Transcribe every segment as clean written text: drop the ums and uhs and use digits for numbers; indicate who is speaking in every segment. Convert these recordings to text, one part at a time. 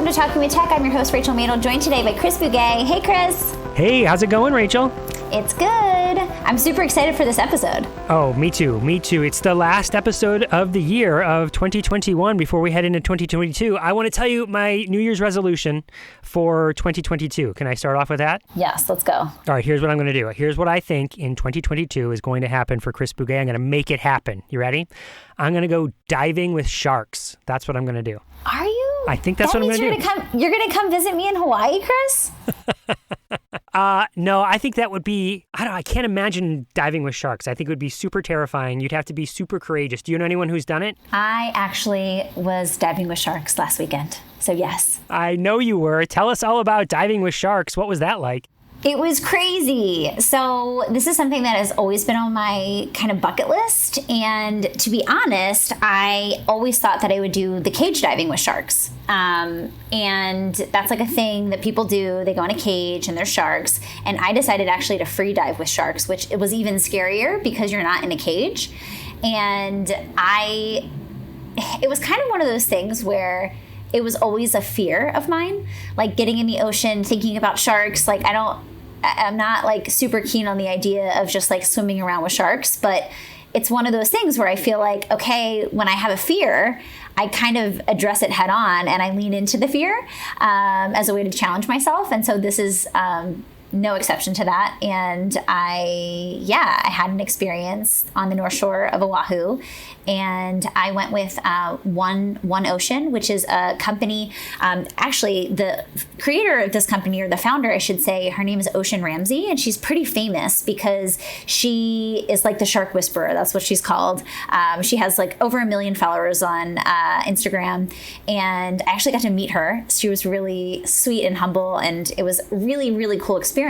Speaker 1: welcome to Talking with Tech. I'm your host, Rachel Madel, joined today by Chris Bugay. Hey, Chris.
Speaker 2: Hey, how's it going, Rachel?
Speaker 1: It's good. I'm super excited for this episode.
Speaker 2: Oh, me too. It's the last episode of the year of 2021 before we head into 2022. I want to tell you my New Year's resolution for 2022. Can I start off with that?
Speaker 1: Yes, let's go.
Speaker 2: All right, here's what I'm going to do. Here's what I think in 2022 is going to happen for Chris Bugay. I'm going to make it happen. You ready? I'm going to go diving with sharks. That's what I'm going to do.
Speaker 1: Are you?
Speaker 2: I think that's what I'm going to
Speaker 1: do. You're going to come visit me in Hawaii, Chris?
Speaker 2: No, I think that would be, I can't imagine diving with sharks. I think it would be super terrifying. You'd have to be super courageous. Do you know anyone who's done it?
Speaker 1: I actually was diving with sharks last weekend. So yes.
Speaker 2: I know you were. Tell us all about diving with sharks. What was that like?
Speaker 1: It was crazy. So this is something that has always been on my kind of bucket list. And to be honest, I always thought that I would do the cage diving with sharks. And that's like a thing that people do. They go in a cage and there's sharks. And I decided actually to free dive with sharks, which it was even scarier because you're not in a cage. And it was kind of one of those things where it was always a fear of mine, like getting in the ocean, thinking about sharks. Like I'm not like super keen on the idea of just like swimming around with sharks, but it's one of those things where I feel like, okay, when I have a fear, I kind of address it head on and I lean into the fear as a way to challenge myself. And so this is no exception to that. And I had an experience on the North Shore of Oahu, and I went with One Ocean, which is a company. Actually, the creator of this company, or the founder, I should say, her name is Ocean Ramsey, and she's pretty famous because she is like the shark whisperer. That's what she's called. She has like over 1 million followers on Instagram, and I actually got to meet her. She was really sweet and humble, and it was really, really cool experience.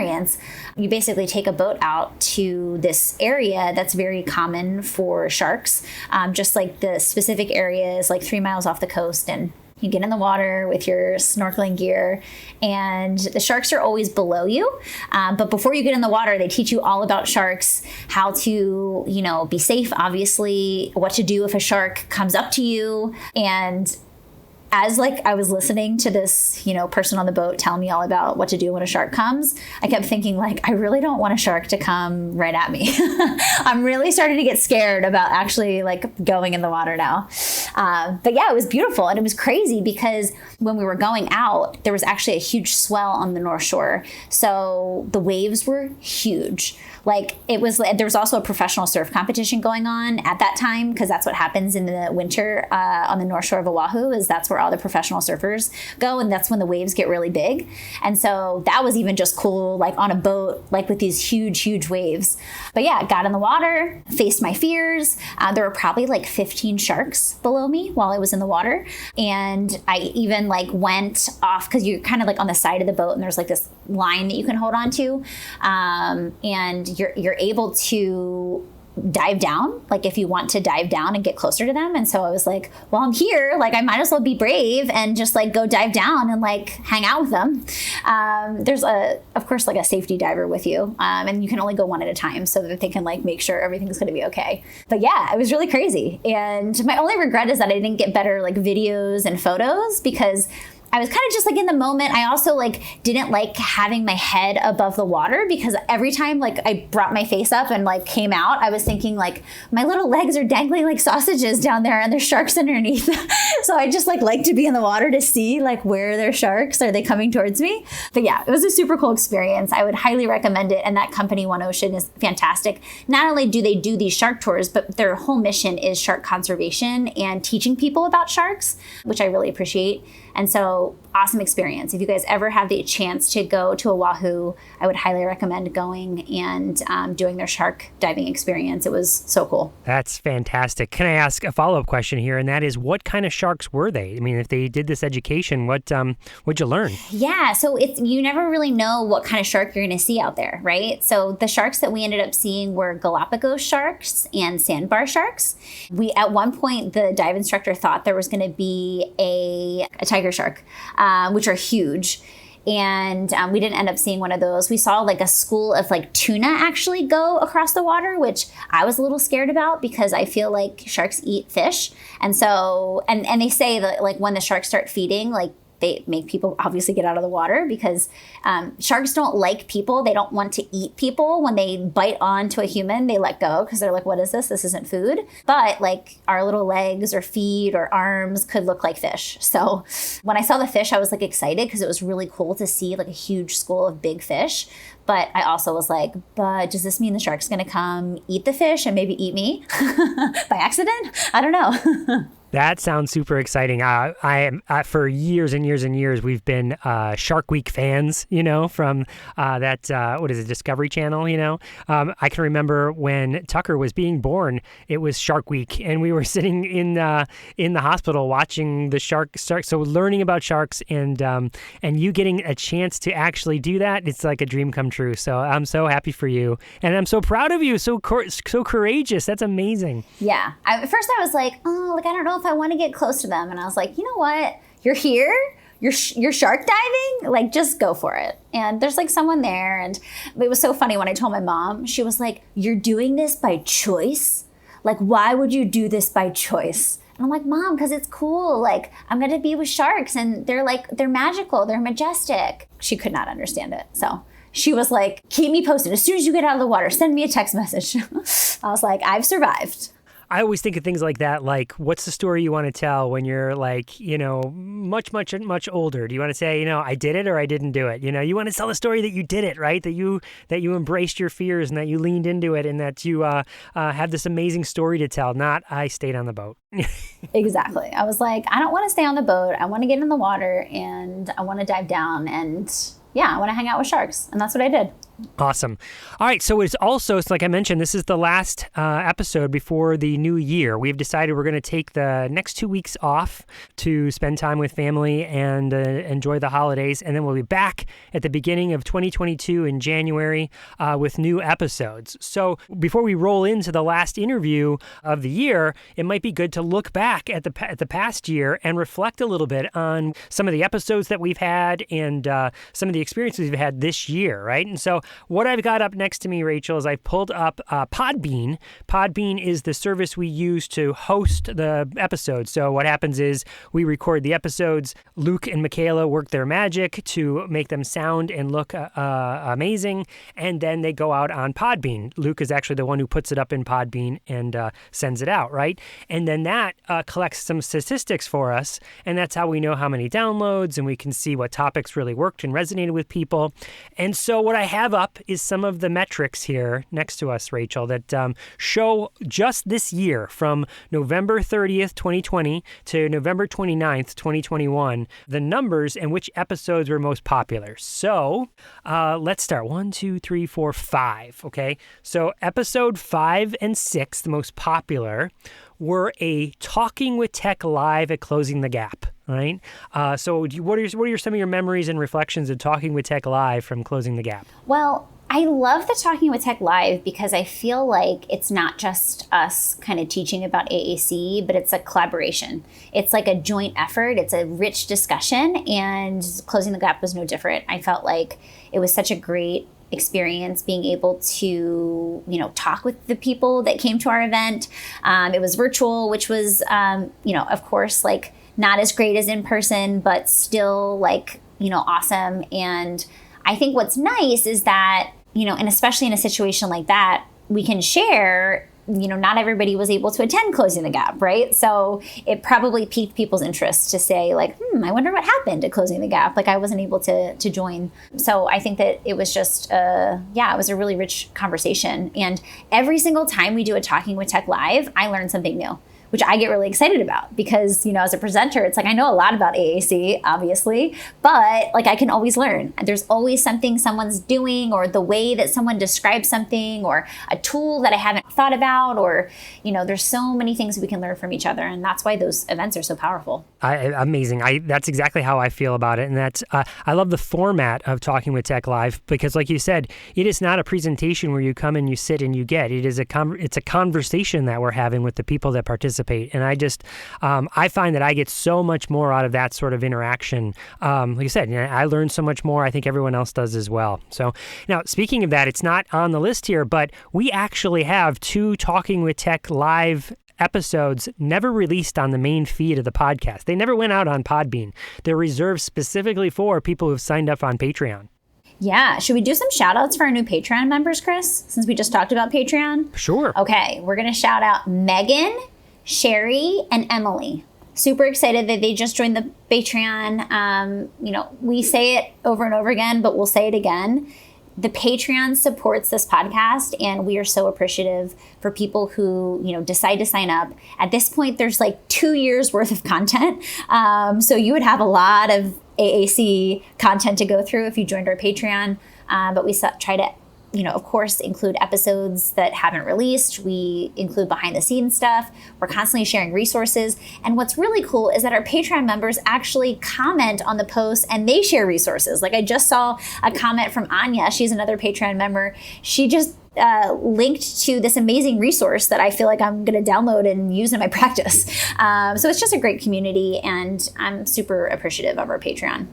Speaker 1: You basically take a boat out to this area that's very common for sharks. Just like the specific area is like 3 miles off the coast, and you get in the water with your snorkeling gear, and the sharks are always below you. But before you get in the water, they teach you all about sharks, how to, be safe, obviously, what to do if a shark comes up to you. And as like I was listening to this, person on the boat tell me all about what to do when a shark comes, I kept thinking like, I really don't want a shark to come right at me. I'm really starting to get scared about actually like going in the water now. But yeah, it was beautiful. And it was crazy because when we were going out, there was actually a huge swell on the North Shore. So the waves were huge. Like there was also a professional surf competition going on at that time, because that's what happens in the winter on the North Shore of Oahu, is that's where all the professional surfers go, and that's when the waves get really big. And so that was even just cool, like on a boat, like with these huge, huge waves. But yeah, got in the water, faced my fears. There were probably like 15 sharks below me while I was in the water. And I even like went off, because you're kind of like on the side of the boat and there's like this line that you can hold on to. And you're able to dive down, like if you want to dive down and get closer to them. And so I was like, well, I'm here, like I might as well be brave and just like go dive down and like hang out with them. There's of course like a safety diver with you, and you can only go one at a time so that they can like make sure everything's going to be okay. But yeah, it was really crazy. And my only regret is that I didn't get better like videos and photos, because I was kind of just like in the moment. I also like didn't like having my head above the water, because every time like I brought my face up and like came out, I was thinking like my little legs are dangling like sausages down there and there's sharks underneath. So I just like to be in the water to see like where there's sharks. Are they coming towards me? But yeah, it was a super cool experience. I would highly recommend it. And that company, One Ocean, is fantastic. Not only do they do these shark tours, but their whole mission is shark conservation and teaching people about sharks, which I really appreciate. And so awesome experience. If you guys ever have the chance to go to Oahu, I would highly recommend going and doing their shark diving experience. It was so cool.
Speaker 2: That's fantastic. Can I ask a follow-up question here? And that is, what kind of sharks were they? I mean, if they did this education, what'd you learn? Yeah,
Speaker 1: so you never really know what kind of shark you're going to see out there, right? So the sharks that we ended up seeing were Galapagos sharks and sandbar sharks. At one point, the dive instructor thought there was going to be a tiger shark, which are huge. And we didn't end up seeing one of those. We saw like a school of like tuna actually go across the water, which I was a little scared about because I feel like sharks eat fish. And so, and they say that like when the sharks start feeding, like they make people obviously get out of the water because sharks don't like people. They don't want to eat people. When they bite onto a human, they let go because they're like, what is this? This isn't food. But like our little legs or feet or arms could look like fish. So when I saw the fish, I was like excited because it was really cool to see like a huge school of big fish. But I also was like, but does this mean the shark's going to come eat the fish and maybe eat me by accident? I don't know.
Speaker 2: That sounds super exciting. For years and years and years, we've been Shark Week fans, from what is it, Discovery Channel, I can remember when Tucker was being born, it was Shark Week, and we were sitting in the hospital watching the shark. So learning about sharks and you getting a chance to actually do that, it's like a dream come true. So I'm so happy for you, and I'm so proud of you. So courageous. That's amazing.
Speaker 1: Yeah. At first I was like, I don't know if I want to get close to them. And I was like, you know what? You're here. You're shark diving. Like, just go for it. And there's like someone there. And it was so funny when I told my mom, she was like, you're doing this by choice? Like, why would you do this by choice? And I'm like, Mom, because it's cool. Like, I'm going to be with sharks and they're magical. They're majestic. She could not understand it. So she was like, keep me posted. As soon as you get out of the water, send me a text message. I was like, I've survived.
Speaker 2: I always think of things like that, like, what's the story you want to tell when you're like, much, much, much older? Do you want to say, I did it or I didn't do it? You want to tell the story that you did it, right? That you embraced your fears and that you leaned into it and that you have this amazing story to tell, not I stayed on the boat.
Speaker 1: Exactly. I was like, I don't want to stay on the boat. I want to get in the water and I want to dive down and I want to hang out with sharks. And that's what I did.
Speaker 2: Awesome. All right. So it's like I mentioned, this is the last episode before the new year. We've decided we're going to take the next 2 weeks off to spend time with family and enjoy the holidays. And then we'll be back at the beginning of 2022 in January with new episodes. So before we roll into the last interview of the year, it might be good to look back at the past year and reflect a little bit on some of the episodes that we've had and some of the experiences we've had this year, right? And so what I've got up next to me, Rachel, is I've pulled up Podbean. Podbean is the service we use to host the episodes. So what happens is we record the episodes. Luke and Michaela work their magic to make them sound and look amazing, and then they go out on Podbean. Luke is actually the one who puts it up in Podbean and sends it out, right? And then that collects some statistics for us, and that's how we know how many downloads, and we can see what topics really worked and resonated with people. And so what I have up is some of the metrics here next to us, Rachel, that show just this year from November 30th, 2020 to November 29th, 2021, the numbers and which episodes were most popular. So let's start. 1, 2, 3, 4, 5. Okay. So episode 5 and 6, the most popular, were a Talking with Tech live at Closing the Gap. Right. So what are some of your memories and reflections of Talking with Tech live from Closing the Gap?
Speaker 1: Well, I love the Talking with Tech live because I feel like it's not just us kind of teaching about AAC, but it's a collaboration. It's like a joint effort. It's a rich discussion, and Closing the Gap was no different. I felt like it was such a great experience being able to, talk with the people that came to our event. It was virtual, which was, of course, like not as great as in person, but still awesome. And I think what's nice is that, and especially in a situation like that, we can share, not everybody was able to attend Closing the Gap, right? So it probably piqued people's interest to say I wonder what happened at Closing the Gap. Like I wasn't able to join. So I think that it was just, it was a really rich conversation. And every single time we do a Talking with Tech live, I learn something new, which I get really excited about because, as a presenter, it's like I know a lot about AAC, obviously, but I can always learn. There's always something someone's doing or the way that someone describes something or a tool that I haven't thought about or, there's so many things we can learn from each other. And that's why those events are so powerful.
Speaker 2: Amazing. That's exactly how I feel about it. And that's, I love the format of Talking with Tech Live because like you said, it is not a presentation where you come and you sit and you get. It's a conversation that we're having with the people that participate. And I just, I find that I get so much more out of that sort of interaction. Like I said, I learn so much more. I think everyone else does as well. So now, speaking of that, it's not on the list here, but we actually have 2 Talking with Tech live episodes never released on the main feed of the podcast. They never went out on Podbean. They're reserved specifically for people who've signed up on Patreon.
Speaker 1: Yeah. Should we do some shout outs for our new Patreon members, Chris, since we just talked about Patreon?
Speaker 2: Sure.
Speaker 1: Okay. We're going to shout out Megan, Sherry, and Emily. Super excited that they just joined the Patreon. We say it over and over again, but we'll say it again. The Patreon supports this podcast, and we are so appreciative for people who, decide to sign up. At this point, there's like 2 years worth of content. So you would have a lot of AAC content to go through if you joined our Patreon. But we try to, of course, include episodes that haven't released. We include behind the scenes stuff. We're constantly sharing resources. And what's really cool is that our Patreon members actually comment on the posts and they share resources. Like I just saw a comment from Anya. She's another Patreon member. She just linked to this amazing resource that I feel like I'm going to download and use in my practice. So it's just a great community, and I'm super appreciative of our Patreon.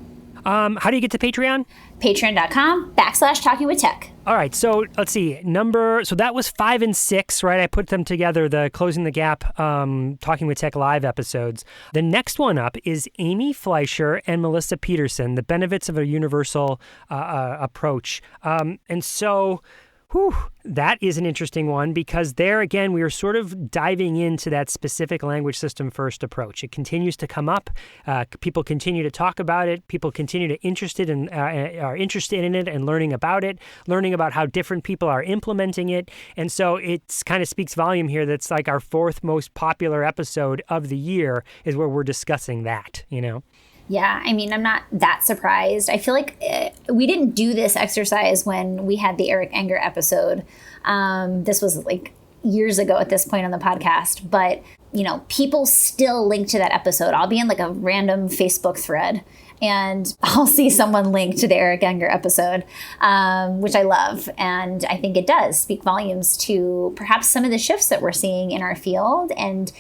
Speaker 2: How do you get to Patreon?
Speaker 1: Patreon.com/talkingwithtech.
Speaker 2: All right, so let's see. So that was 5 and 6, right? I put them together, the Closing the Gap Talking with Tech live episodes. The next one up is Amy Fleischer and Melissa Peterson, The Benefits of a Universal Approach. That is an interesting one because there, again, we are sort of diving into that specific language system first approach. It continues to come up. People continue to talk about it. People continue to are interested in it and learning about it, learning about how different people are implementing it. And so it kind of speaks volume here. That's like our 4th most popular episode of the year is where we're discussing that,
Speaker 1: Yeah, I mean, I'm not that surprised. I feel like we didn't do this exercise when we had the Eric Enger episode. This was like years ago at this point on the podcast, but people still link to that episode. I'll be in like a random Facebook thread and I'll see someone link to the Eric Enger episode, which I love. And I think it does speak volumes to perhaps some of the shifts that we're seeing in our field and,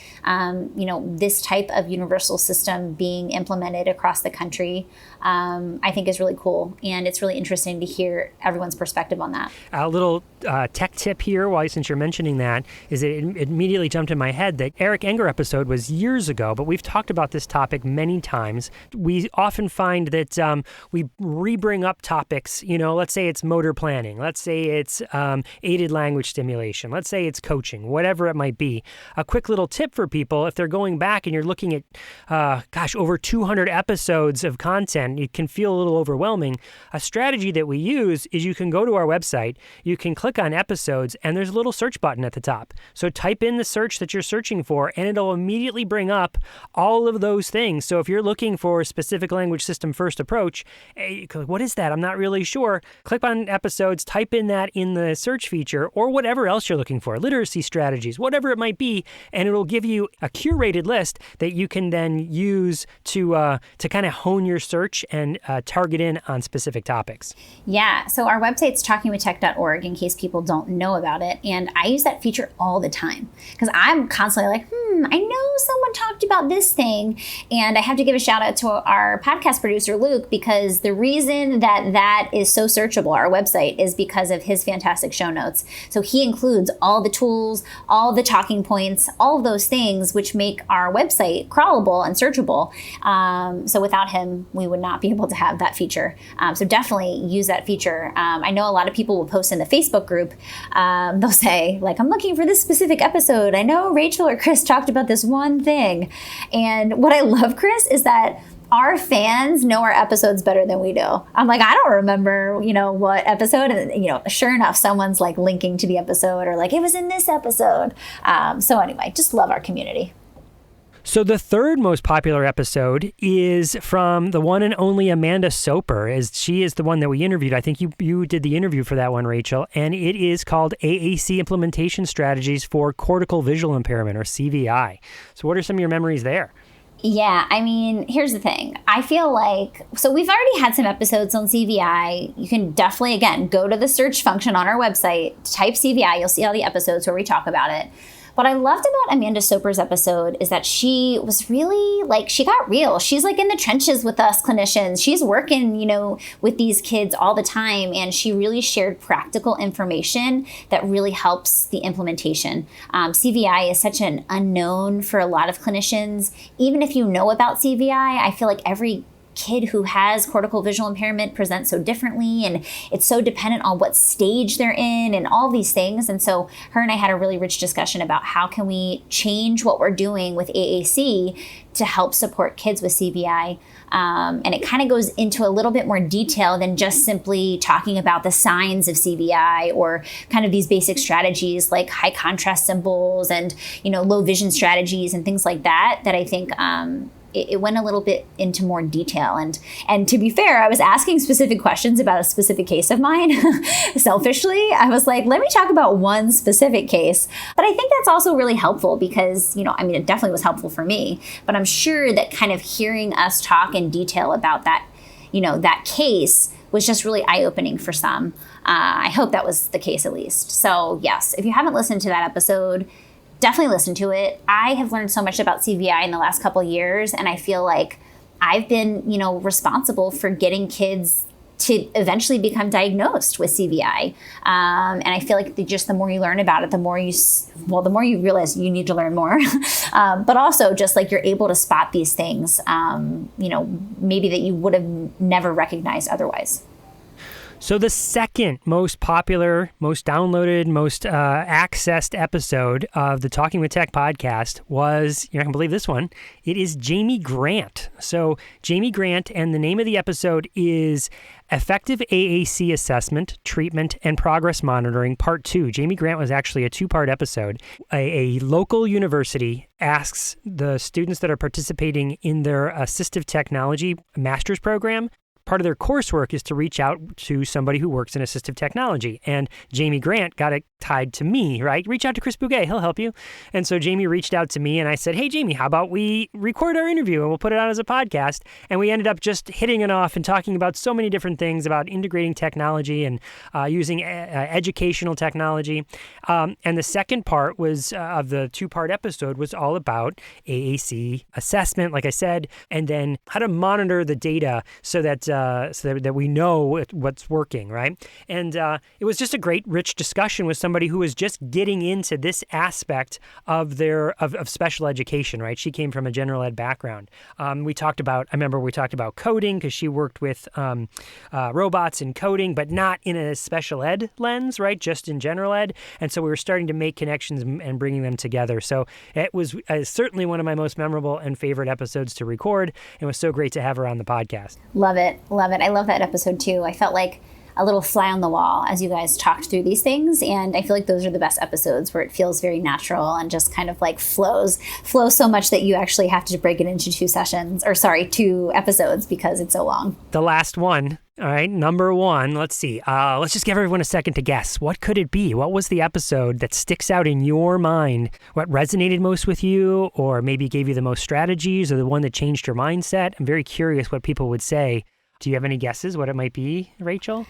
Speaker 1: this type of universal system being implemented across the country, I think is really cool. And it's really interesting to hear everyone's perspective on that.
Speaker 2: A little tech tip here, since you're mentioning that, is it immediately jumped in my head that Eric Enger episode was years ago, but we've talked about this topic many times. We often find that we re-bring up topics, let's say it's motor planning, let's say it's aided language stimulation, let's say it's coaching, whatever it might be. A quick little tip for people, if they're going back and you're looking at, over 200 episodes of content, it can feel a little overwhelming. A strategy that we use is you can go to our website, you can click on episodes, and there's a little search button at the top. So type in the search that you're searching for, and it'll immediately bring up all of those things. So if you're looking for a specific language system first approach, what is that? I'm not really sure. Click on episodes, type in that in the search feature, or whatever else you're looking for, literacy strategies, whatever it might be, and it'll give you a curated list that you can then use to kind of hone your search and target in on specific topics.
Speaker 1: Yeah, so our website's talkingwithtech.org in case people don't know about it, and I use that feature all the time because I'm constantly like, I know someone talked about this thing, and I have to give a shout out to our podcast producer, Luke, because the reason that is so searchable, our website, is because of his fantastic show notes. So he includes all the tools, all the talking points, all of those things which make our website crawlable and searchable. So without him, we would not be able to have that feature. So definitely use that feature. I know a lot of people will post in the Facebook group. They'll say, like, I'm looking for this specific episode. I know Rachel or Chris talked about this one thing. And what I love, Chris, is that our fans know our episodes better than we do. I'm like, I don't remember, what episode. And, sure enough, someone's like linking to the episode or like, it was in this episode. So anyway, just love our community.
Speaker 2: So the 3rd most popular episode is from the one and only Amanda Soper, as she is the one that we interviewed. I think you did the interview for that one, Rachel, and it is called AAC Implementation Strategies for Cortical Visual Impairment, or CVI. So what are some of your memories there?
Speaker 1: Yeah, I mean, here's the thing. I feel like, so we've already had some episodes on CVI. You can definitely, again, go to the search function on our website, type CVI, you'll see all the episodes where we talk about it. what I loved about Amanda Soper's episode is that she was really like, she got real. She's like in the trenches with us clinicians. She's working, with these kids all the time. And she really shared practical information that really helps the implementation. CVI is such an unknown for a lot of clinicians. Even if you know about CVI, I feel like every kid who has cortical visual impairment presents so differently, and it's so dependent on what stage they're in and all these things. And so her and I had a really rich discussion about how can we change what we're doing with AAC to help support kids with CVI. And it kind of goes into a little bit more detail than just simply talking about the signs of CVI or kind of these basic strategies like high contrast symbols and, low vision strategies and things like that I think it went a little bit into more detail. And to be fair, I was asking specific questions about a specific case of mine. Selfishly, I was like, let me talk about one specific case. But I think that's also really helpful because, it definitely was helpful for me. But I'm sure that kind of hearing us talk in detail about that, that case was just really eye-opening for some. I hope that was the case at least. So yes, if you haven't listened to that episode, definitely listen to it. I have learned so much about CVI in the last couple of years, and I feel like I've been, responsible for getting kids to eventually become diagnosed with CVI. And I feel like the more you learn about it, the more you realize you need to learn more. But also just like you're able to spot these things, maybe that you would have never recognized otherwise.
Speaker 2: So the second most popular, most downloaded, most accessed episode of the Talking with Tech podcast was, you're not going to believe this one, it is Jamie Grant. So Jamie Grant, and the name of the episode is Effective AAC Assessment, Treatment, and Progress Monitoring, Part 2. Jamie Grant was actually a 2-part episode. A local university asks the students that are participating in their assistive technology master's program, part of their coursework is to reach out to somebody who works in assistive technology. And Jamie Grant got it tied to me, right? Reach out to Chris Bouguet, he'll help you. And so Jamie reached out to me and I said, hey, Jamie, how about we record our interview and we'll put it out as a podcast? And we ended up just hitting it off and talking about so many different things about integrating technology and using educational technology. And the second part was of the 2-part episode was all about AAC assessment, like I said, and then how to monitor the data so that we know what's working, right? And it was just a great, rich discussion with somebody who was just getting into this aspect of of special education, right? She came from a general ed background. I remember we talked about coding because she worked with robots and coding, but not in a special ed lens, right? Just in general ed. And so we were starting to make connections and bringing them together. So it was certainly one of my most memorable and favorite episodes to record. It was so great to have her on the podcast.
Speaker 1: Love it. Love it. I love that episode too. I felt like a little fly on the wall as you guys talked through these things. And I feel like those are the best episodes where it feels very natural and just kind of like flows so much that you actually have to break it into 2 episodes because it's so long.
Speaker 2: The last one. All right, number 1, let's see. Let's just give everyone a second to guess. What could it be? What was the episode that sticks out in your mind? What resonated most with you, or maybe gave you the most strategies, or the one that changed your mindset? I'm very curious what people would say. Do you have any guesses what it might be, Rachel?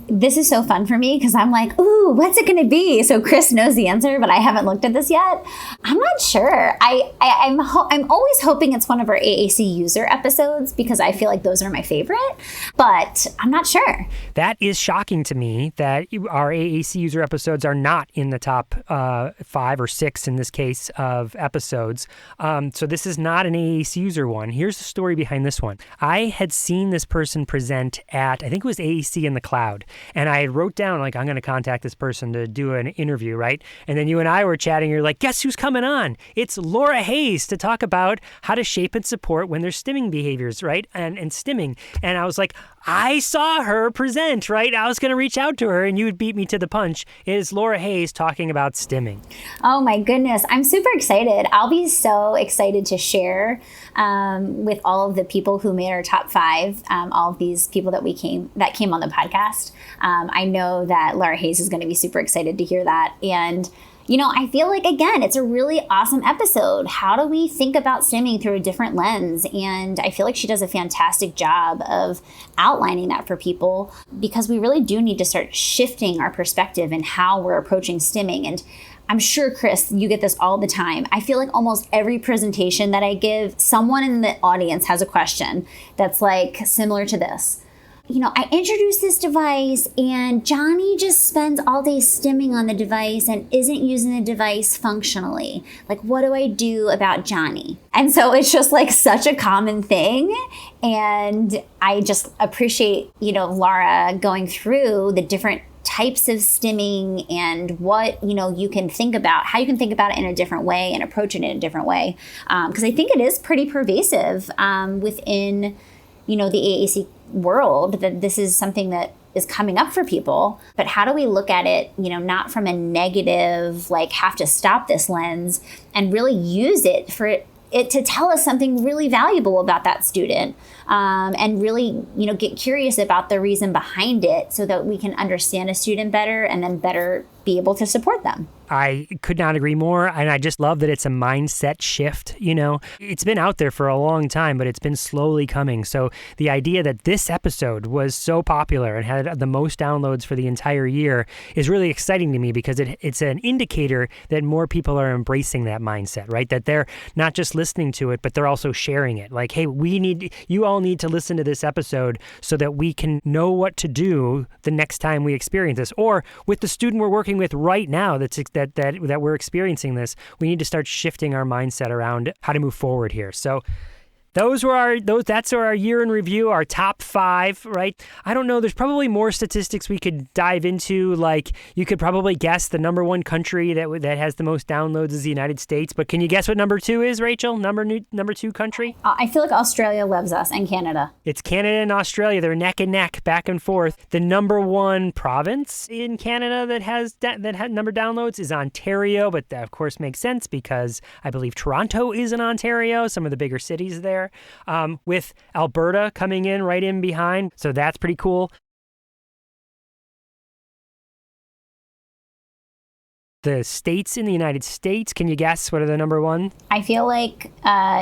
Speaker 1: This is so fun for me because I'm like, ooh, what's it going to be? So Chris knows the answer, but I haven't looked at this yet. I'm not sure. I'm always hoping it's one of our AAC user episodes because I feel like those are my favorite, but I'm not sure. That
Speaker 2: is shocking to me that our AAC user episodes are not in the top 5 or 6 in this case of episodes. So this is not an AAC user one. Here's the story behind this one. I had seen this person present at, I think it was AAC in the Cloud. And I wrote down, like, I'm going to contact this person to do an interview, right? And then you and I were chatting. You're like, guess who's coming on? It's Laura Hayes to talk about how to shape and support when there's stimming behaviors, right? And stimming. And I was like, I saw her present, right? I was going to reach out to her and you would beat me to the punch. It is Laura Hayes talking about stimming. Oh my goodness. I'm super excited. I'll be so excited to share with all of the people who made our top 5, all of these people that came on the podcast. I know that Laura Hayes is going to be super excited to hear that. And
Speaker 1: I feel like, again, it's a really awesome episode. How do we think about stimming through a different lens? And I feel like she does a fantastic job of outlining that for people, because we really do need to start shifting our perspective and how we're approaching stimming. And I'm sure, Chris, you get this all the time. I feel like almost every presentation that I give, someone in the audience has a question that's like similar to this. I introduced this device and Johnny just spends all day stimming on the device and isn't using the device functionally. Like, what do I do about Johnny? And so it's just like such a common thing. And I just appreciate, Laura going through the different types of stimming and what, you can think about, how you can think about it in a different way and approach it in a different way. Because I think it is pretty pervasive within, the AAC world, that this is something that is coming up for people. But how do we look at it, not from a negative, like have to stop this lens, and really use it for it to tell us something really valuable about that student, and really, get curious about the reason behind it so that we can understand a student better and then better be able to support them.
Speaker 2: I could not agree more. And I just love that it's a mindset shift. It's been out there for a long time, but it's been slowly coming. So the idea that this episode was so popular and had the most downloads for the entire year is really exciting to me, because it's an indicator that more people are embracing that mindset, right? That they're not just listening to it, but they're also sharing it. Like, hey, you all need to listen to this episode so that we can know what to do the next time we experience this. Or with the student we're working with right now that we're experiencing this, we need to start shifting our mindset around how to move forward here. So that's our year in review, our top 5, right? I don't know. There's probably more statistics we could dive into. Like, you could probably guess the number 1 country that has the most downloads is the United States. But can you guess what number 2 is, Rachel? Number 2 country?
Speaker 1: I feel like Australia loves us, and Canada.
Speaker 2: It's Canada and Australia. They're neck and neck, back and forth. The number 1 province in Canada that has number downloads is Ontario. But that, of course, makes sense because I believe Toronto is in Ontario, some of the bigger cities there. With Alberta coming in right in behind. So that's pretty cool. The states in the United States, can you guess what are the number 1?
Speaker 1: I feel like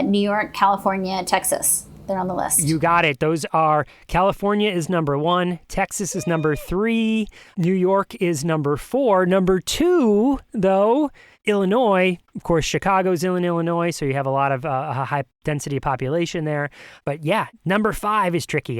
Speaker 1: New York, California, Texas. They're on the list.
Speaker 2: You got it. Those are, California is number 1, Texas is number 3, New York is number 4. Number 2, though, Illinois. Of course, Chicago's in Illinois, so you have a lot of high density population there. But yeah, number 5 is tricky.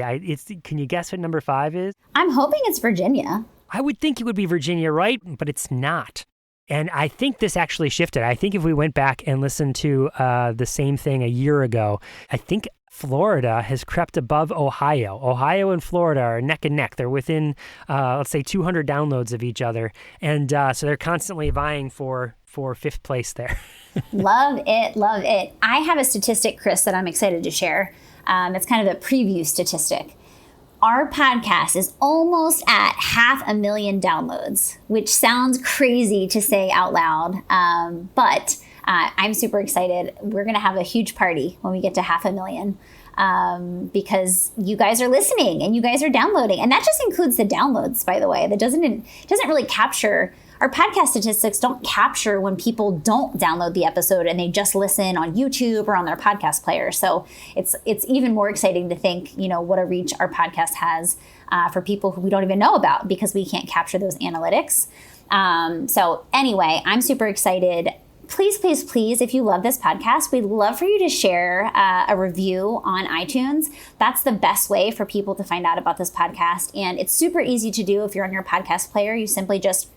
Speaker 2: Can you guess what number 5 is?
Speaker 1: I'm hoping it's Virginia.
Speaker 2: I would think it would be Virginia, right? But it's not. And I think this actually shifted. I think if we went back and listened to the same thing a year ago, I think Florida has crept above Ohio. Ohio and Florida are neck and neck. They're within, let's say, 200 downloads of each other. And so they're constantly vying for 5th place there.
Speaker 1: Love it, love it. I have a statistic, Chris, that I'm excited to share. It's kind of a preview statistic. Our podcast is almost at 500,000 downloads, which sounds crazy to say out loud, but I'm super excited. We're going to have a huge party when we get to 500,000 because you guys are listening and you guys are downloading. And that just includes the downloads, by the way. That doesn't really capture, our podcast statistics don't capture when people don't download the episode and they just listen on YouTube or on their podcast player. So it's even more exciting to think, what a reach our podcast has for people who we don't even know about because we can't capture those analytics. So anyway, I'm super excited. Please, please, please, if you love this podcast, we'd love for you to share a review on iTunes. That's the best way for people to find out about this podcast. And it's super easy to do if you're on your podcast player. You simply just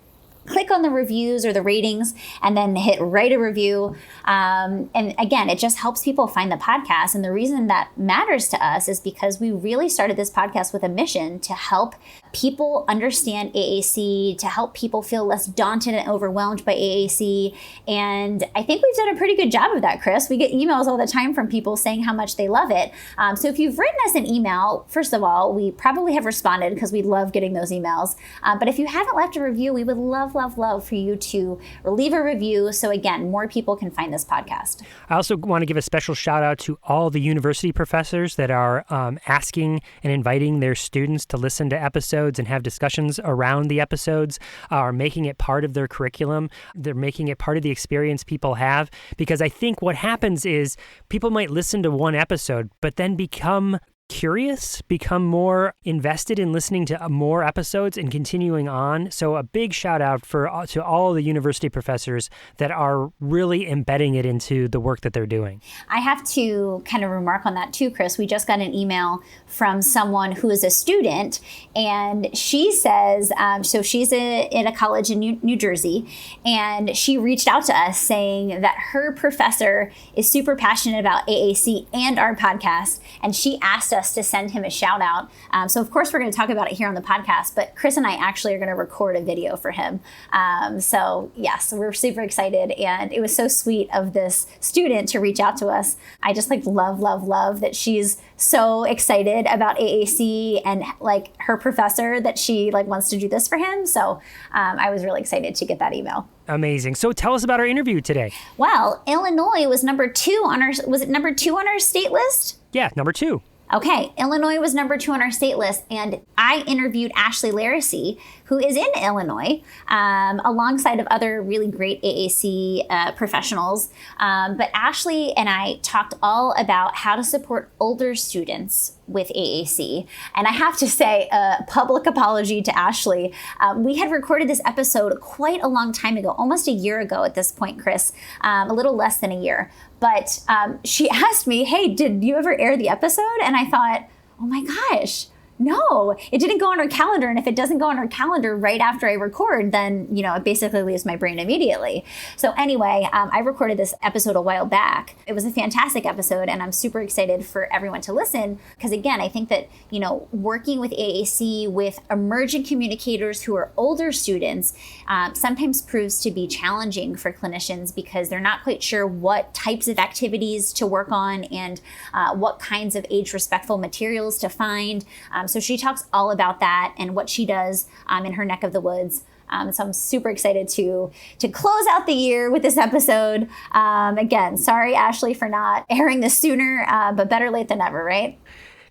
Speaker 1: click on the reviews or the ratings and then hit write a review. And again, it just helps people find the podcast. And the reason that matters to us is because we really started this podcast with a mission to help people understand AAC, to help people feel less daunted and overwhelmed by AAC. And I think we've done a pretty good job of that, Chris. We get emails all the time from people saying how much they love it. So if you've written us an email, first of all, we probably have responded because we love getting those emails. But if you haven't left a review, we would love for you to leave a review. So again, more people can find this podcast.
Speaker 2: I also want to give a special shout out to all the university professors that are asking and inviting their students to listen to episodes. episodes and have discussions around the episodes, are making it part of their curriculum. They're making it part of the experience people have. Because I think what happens is people might listen to one episode, but then become curious, become more invested in listening to more episodes and continuing on. So a big shout out to all the university professors that are really embedding it into the work that they're doing.
Speaker 1: I have to kind of remark on that too, Chris. We just got an email from someone who is a student, and she says, so she's in a college in New Jersey, and she reached out to us saying that her professor is super passionate about AAC and our podcast, and she asked us to send him a shout out. So of course we're going to talk about it here on the podcast, but Chris and I actually are going to record a video for him. So yes, we're super excited, and it was so sweet of this student to reach out to us. I just love that she's so excited about AAC and like her professor that she like wants to do this for him. So I was really excited to get that email.
Speaker 2: Amazing. So tell us about our interview today.
Speaker 1: Well, Illinois was number 2 on our state list?
Speaker 2: Yeah, number 2.
Speaker 1: Okay, Illinois was number 2 on our state list, and I interviewed Ashley Larisey, who is in Illinois, alongside of other really great AAC professionals. But Ashley and I talked all about how to support older students with AAC. And I have to say a public apology to Ashley. We had recorded this episode quite a long time ago, almost a year ago at this point, Chris, a little less than a year. But she asked me, hey, did you ever air the episode? And I thought, oh my gosh, no, it didn't go on our calendar. And if it doesn't go on our calendar right after I record, then, it basically leaves my brain immediately. So anyway, I recorded this episode a while back. It was a fantastic episode, and I'm super excited for everyone to listen. Because again, I think that, working with AAC with emerging communicators who are older students sometimes proves to be challenging for clinicians because they're not quite sure what types of activities to work on and what kinds of age-respectful materials to find. So she talks all about that and what she does in her neck of the woods. So I'm super excited to close out the year with this episode. Again, sorry, Ashley, for not airing this sooner, but better late than never, right?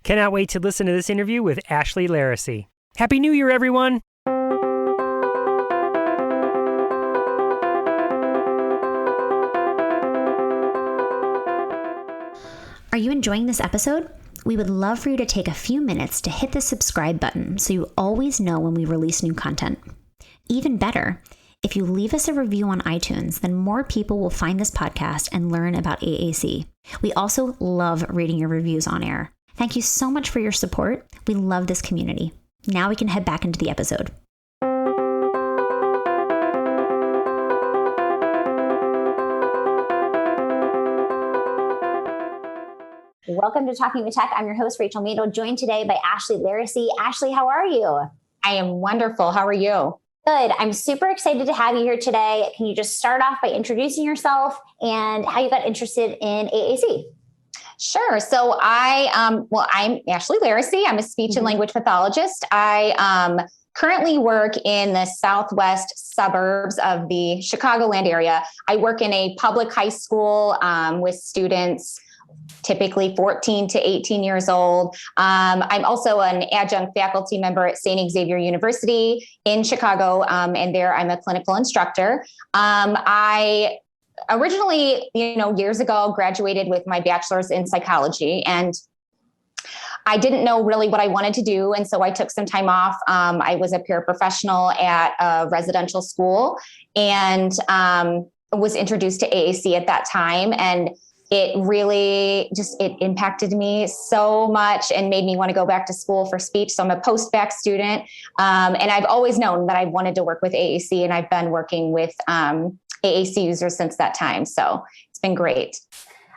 Speaker 2: Cannot wait to listen to this interview with Ashley Larisey. Happy New Year, everyone!
Speaker 3: Are you enjoying this episode? We would love for you to take a few minutes to hit the subscribe button so you always know when we release new content. Even better, if you leave us a review on iTunes, then more people will find this podcast and learn about AAC. We also love reading your reviews on air. Thank you so much for your support. We love this community. Now we can head back into the episode.
Speaker 1: Welcome to Talking with Tech. I'm your host, Rachel Madel, joined today by Ashley Larisey. Ashley, how are you?
Speaker 4: I am wonderful. How are you?
Speaker 1: Good. I'm super excited to have you here today. Can you just start off by introducing yourself and how you got interested in AAC?
Speaker 4: Sure. So I'm Ashley Larisey. I'm a speech and language pathologist. I currently work in the southwest suburbs of the Chicagoland area. I work in a public high school with students typically 14 to 18 years old. I'm also an adjunct faculty member at Xavier University in Chicago, and there I'm a clinical instructor. I originally, years ago, graduated with my bachelor's in psychology, and I didn't know really what I wanted to do. And so I took some time off. I was a paraprofessional at a residential school and was introduced to AAC at that time. And it really it impacted me so much and made me want to go back to school for speech. So I'm a post-bac student. And I've always known that I wanted to work with AAC, and I've been working with AAC users since that time. So it's been great.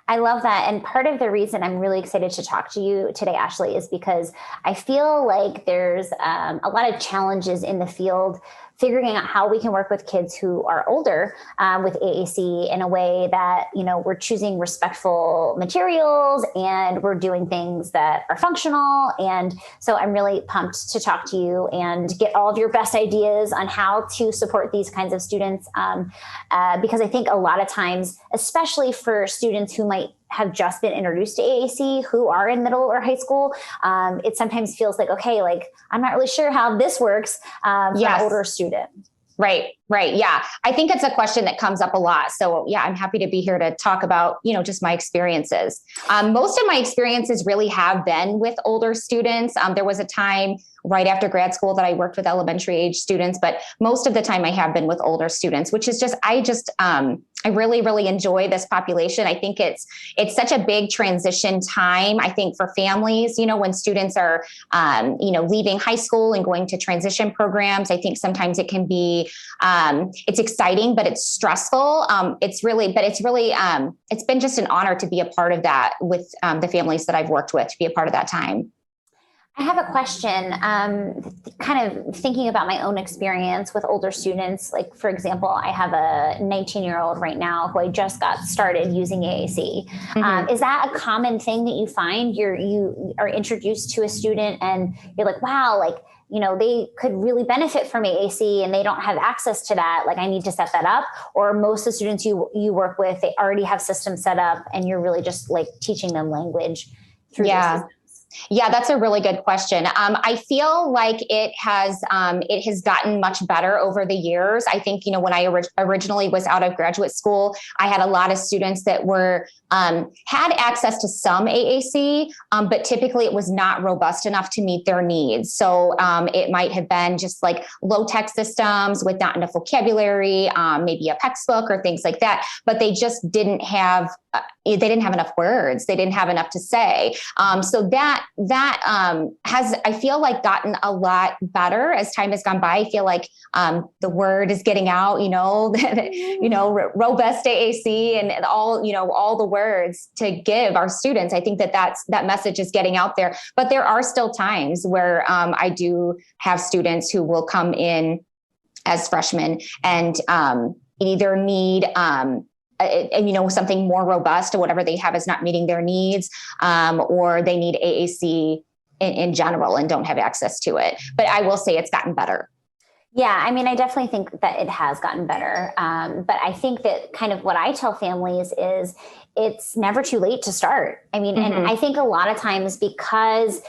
Speaker 1: I love that. And part of the reason I'm really excited to talk to you today, Ashley, is because I feel like there's a lot of challenges in the field figuring out how we can work with kids who are older with AAC in a way that, we're choosing respectful materials and we're doing things that are functional. And so I'm really pumped to talk to you and get all of your best ideas on how to support these kinds of students. Because I think a lot of times, especially for students who might have just been introduced to AAC who are in middle or high school, it sometimes feels like, okay, like I'm not really sure how this works for an older student.
Speaker 4: Right. Yeah. I think it's a question that comes up a lot. So yeah, I'm happy to be here to talk about, just my experiences. Most of my experiences really have been with older students. There was a time right after grad school that I worked with elementary age students, but most of the time I have been with older students, which is I really, really enjoy this population. I think it's such a big transition time. I think for families, when students are, leaving high school and going to transition programs, I think sometimes it can be, it's exciting, but it's stressful. It's been just an honor to be a part of that with the families that I've worked with, to be a part of that time.
Speaker 1: I have a question, kind of thinking about my own experience with older students. Like, for example, I have a 19-year-old right now who I just got started using AAC. Mm-hmm. Is that a common thing that you find? You are introduced to a student and you're like, wow, like, they could really benefit from AAC and they don't have access to that. Like, I need to set that up. Or most of the students you work with, they already have systems set up and you're really just like teaching them language through the system.
Speaker 4: Yeah, that's a really good question. I feel like it has gotten much better over the years. I think, when I originally was out of graduate school, I had a lot of students that were had access to some AAC, but typically it was not robust enough to meet their needs. So it might have been just like low tech systems with not enough vocabulary, maybe a textbook or things like that, but they just didn't have enough words. They didn't have enough to say. So that has, I feel like, gotten a lot better as time has gone by. I feel like the word is getting out, robust AAC and all the words to give our students. I think that message is getting out there, but there are still times where I do have students who will come in as freshmen and either need something more robust or whatever they have is not meeting their needs, or they need AAC in general and don't have access to it. But I will say it's gotten better.
Speaker 1: Yeah, I mean, I definitely think that it has gotten better. But I think that kind of what I tell families is it's never too late to start. I mean, and I think a lot of times because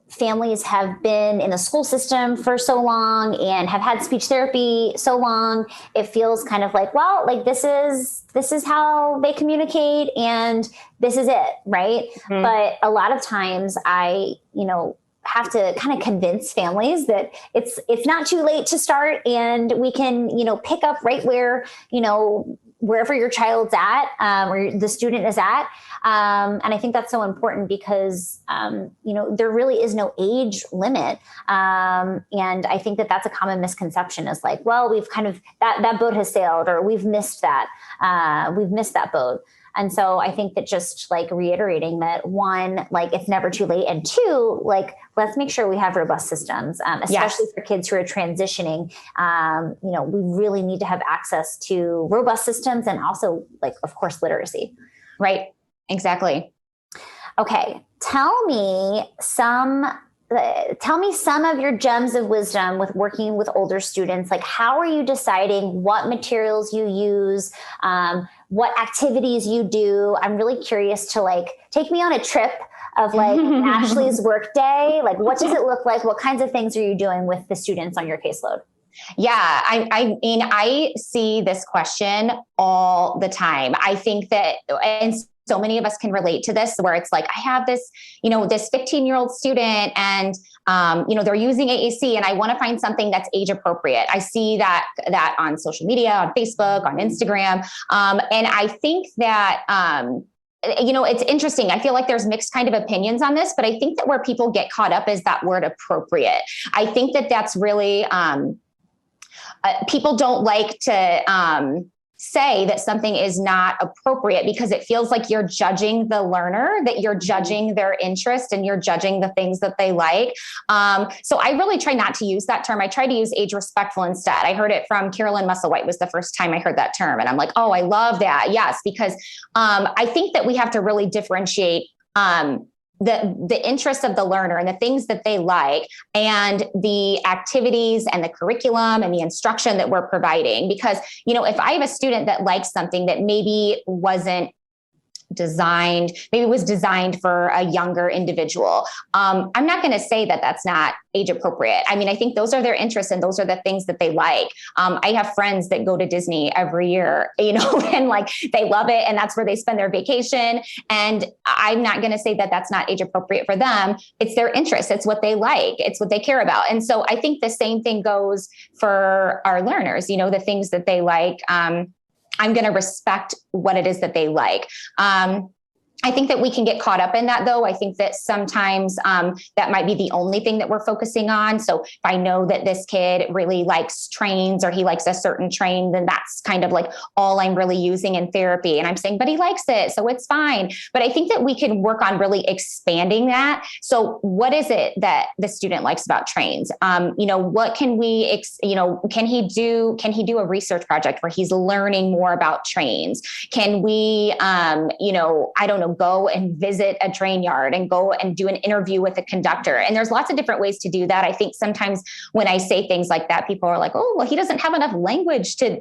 Speaker 1: families have been in the school system for so long and have had speech therapy so long, it feels kind of like, well, like this is how they communicate and this is it, right? Mm-hmm. But a lot of times I, have to kind of convince families that it's not too late to start and we can, pick up right where, wherever your child's at, or the student is at. And I think that's so important because, there really is no age limit. And I think that that's a common misconception is like, well, we've kind of, that boat has sailed or we've missed that boat. And so I think that just like reiterating that, one, like it's never too late. And two, like, let's make sure we have robust systems, especially for kids who are transitioning. We really need to have access to robust systems and also, like, of course, literacy.
Speaker 4: Right. Exactly.
Speaker 1: Okay. Tell me some of your gems of wisdom with working with older students. Like, how are you deciding what materials you use, what activities you do? I'm really curious to like take me on a trip of like Ashley's work day. Like, what does it look like? What kinds of things are you doing with the students on your caseload?
Speaker 4: Yeah, I mean, I see this question all the time. I think that, and so many of us can relate to this, where it's like, I have this, this 15-year-old student and, they're using AAC and I want to find something that's age appropriate. I see that on social media, on Facebook, on Instagram. And I think that, it's interesting. I feel like there's mixed kind of opinions on this, but I think that where people get caught up is that word appropriate. I think that that's really, people don't like to, say that something is not appropriate because it feels like you're judging the learner, that you're judging their interest and you're judging the things that they like. So I really try not to use that term. I try to use age respectful instead. I heard it from Carolyn Musselwhite was the first time I heard that term. And I'm like, oh, I love that. Yes, because I think that we have to really differentiate the interests of the learner and the things that they like and the activities and the curriculum and the instruction that we're providing. Because, if I have a student that likes something that maybe wasn't maybe it was designed for a younger individual. I'm not going to say that that's not age appropriate. I mean, I think those are their interests and those are the things that they like. I have friends that go to Disney every year, and like they love it. And that's where they spend their vacation. And I'm not going to say that that's not age appropriate for them. It's their interest. It's what they like. It's what they care about. And so I think the same thing goes for our learners, the things that they like. I'm going to respect what it is that they like. I think that we can get caught up in that, though. I think that sometimes that might be the only thing that we're focusing on. So if I know that this kid really likes trains or he likes a certain train, then that's kind of like all I'm really using in therapy. And I'm saying, but he likes it, so it's fine. But I think that we can work on really expanding that. So what is it that the student likes about trains? What can we, can he do a research project where he's learning more about trains? Can we, I don't know, go and visit a train yard and go and do an interview with a conductor. And there's lots of different ways to do that. I think sometimes when I say things like that, people are like, oh, well, he doesn't have enough language to,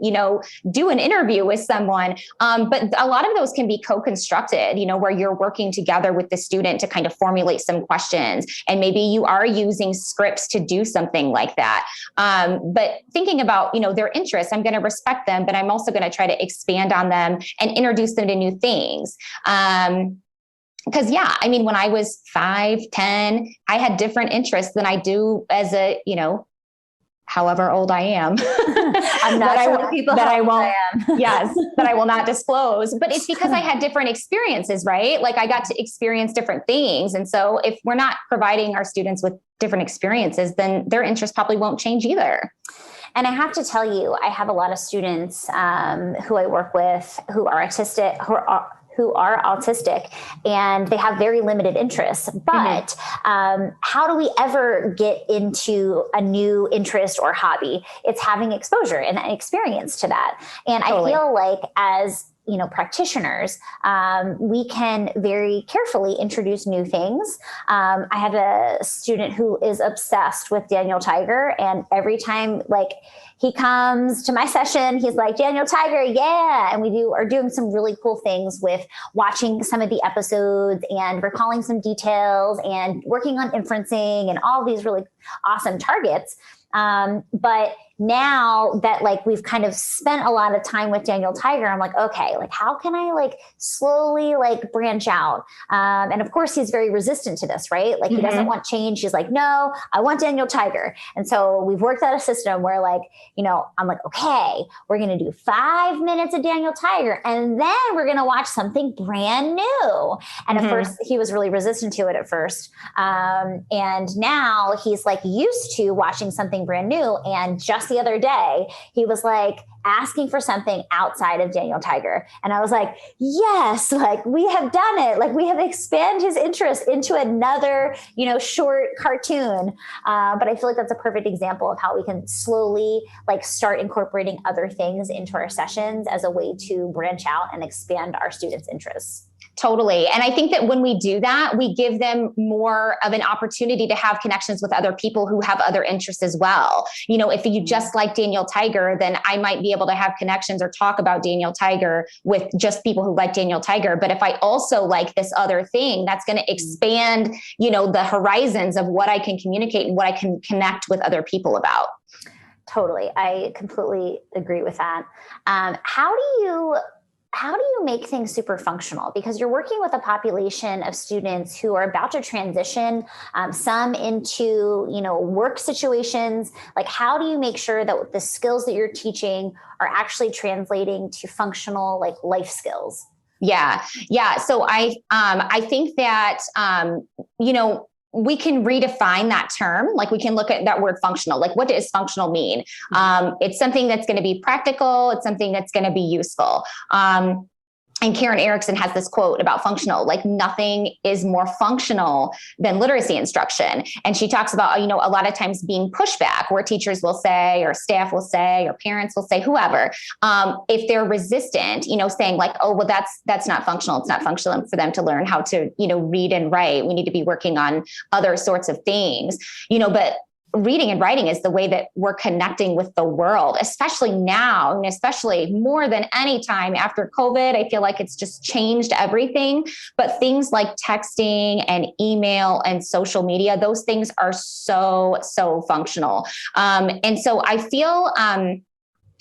Speaker 4: do an interview with someone. But a lot of those can be co-constructed, where you're working together with the student to kind of formulate some questions. And maybe you are using scripts to do something like that. But thinking about, their interests, I'm going to respect them, but I'm also going to try to expand on them and introduce them to new things. Because when I was 5, 10, I had different interests than I do as a, however old I am.
Speaker 1: I'm not telling people how old I am.
Speaker 4: Yes, that I will not disclose. But it's because I had different experiences, right? Like I got to experience different things. And so if we're not providing our students with different experiences, then their interests probably won't change either.
Speaker 1: And I have to tell you, I have a lot of students who I work with who are autistic and they have very limited interests. But how do we ever get into a new interest or hobby? It's having exposure and experience to that. And totally. I feel like as practitioners, we can very carefully introduce new things. I have a student who is obsessed with Daniel Tiger, and every time he comes to my session, he's like, Daniel Tiger, yeah. And we are doing some really cool things with watching some of the episodes and recalling some details and working on inferencing and all these really awesome targets. But now that we've kind of spent a lot of time with Daniel Tiger, I'm like, okay, how can I slowly branch out? And of course he's very resistant to this, right? He doesn't want change. He's like, no, I want Daniel Tiger. And so we've worked out a system where I'm like, okay, we're going to do 5 minutes of Daniel Tiger. And then we're going to watch something brand new. And at first he was really resistant to it at first. And now he's used to watching something brand new. And just the other day, he was asking for something outside of Daniel Tiger. And I was like, yes, we have done it. We have expanded his interest into another, short cartoon. But I feel like that's a perfect example of how we can slowly start incorporating other things into our sessions as a way to branch out and expand our students' interests.
Speaker 4: Totally. And I think that when we do that, we give them more of an opportunity to have connections with other people who have other interests as well. If you just like Daniel Tiger, then I might be able to have connections or talk about Daniel Tiger with just people who like Daniel Tiger. But if I also like this other thing, that's going to expand, the horizons of what I can communicate and what I can connect with other people about.
Speaker 1: Totally. I completely agree with that. How do you make things super functional? Because you're working with a population of students who are about to transition, some into, work situations. How do you make sure that the skills that you're teaching are actually translating to functional, life skills?
Speaker 4: Yeah. So I think that, we can redefine that term. We can look at that word functional. What does functional mean? It's something that's going to be practical. It's something that's going to be useful. And Karen Erickson has this quote about functional, nothing is more functional than literacy instruction. And she talks about, a lot of times being pushback, where teachers will say, or staff will say, or parents will say, whoever, if they're resistant, saying oh, well, that's not functional. It's not functional for them to learn how to, read and write. We need to be working on other sorts of things, but reading and writing is the way that we're connecting with the world, especially now, and especially more than any time after COVID. I feel like it's just changed everything. But things like texting and email and social media, those things are so functional. And so I feel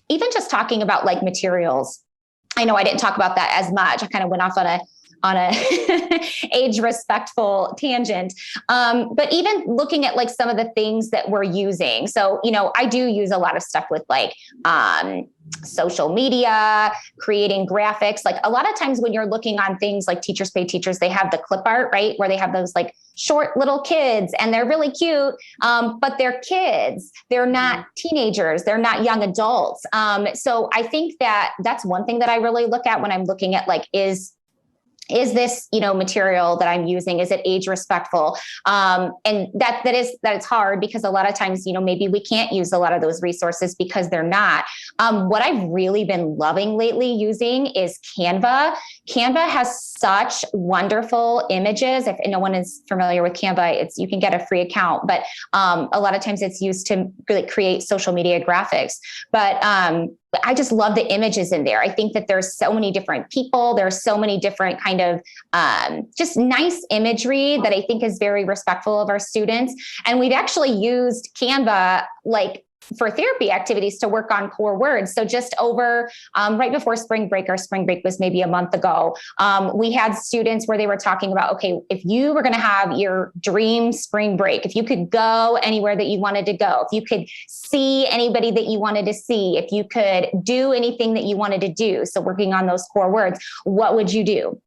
Speaker 4: even just talking about like materials, I know I didn't talk about that as much. I kind of went off on a age respectful tangent. But even looking at like some of the things that we're using. So, I do use a lot of stuff with like, social media, creating graphics. Like a lot of times when you're looking on things like Teachers Pay Teachers, they have the clip art, right? Where they have those like short little kids and they're really cute. But they're kids, they're not teenagers, they're not young adults. So I think that that's one thing that I really look at when I'm looking at like, is this, material that I'm using, is it age respectful? And that it's hard because a lot of times, maybe we can't use a lot of those resources because they're not. What I've really been loving lately using is Canva. Canva has such wonderful images. If no one is familiar with Canva, you can get a free account, but a lot of times it's used to really create social media graphics. But I just love the images in there. I think that there's so many different people. There's so many different kind of just nice imagery that I think is very respectful of our students. And we've actually used Canva like for therapy activities to work on core words. So just over right before spring break, our spring break was maybe a month ago. We had students where they were talking about, okay, if you were going to have your dream spring break, if you could go anywhere that you wanted to go, if you could see anybody that you wanted to see, if you could do anything that you wanted to do. So working on those core words, what would you do?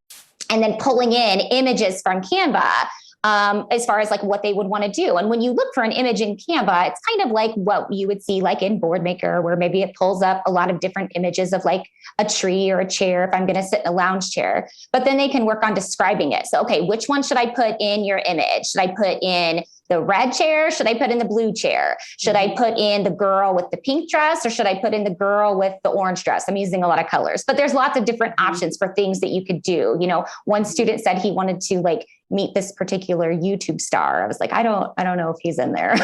Speaker 4: And then pulling in images from Canva as far as like what they would want to do. And when you look for an image in Canva, it's kind of like what you would see like in Boardmaker, where maybe it pulls up a lot of different images of like a tree or a chair if I'm going to sit in a lounge chair, but then they can work on describing it. So, okay, which one should I put in your image? Should I put in the red chair? Should I put in the blue chair? Should I put in the girl with the pink dress, or should I put in the girl with the orange dress? I'm using a lot of colors, but there's lots of different options for things that you could do. One student said he wanted to like meet this particular YouTube star. I was like, I don't know if he's in there.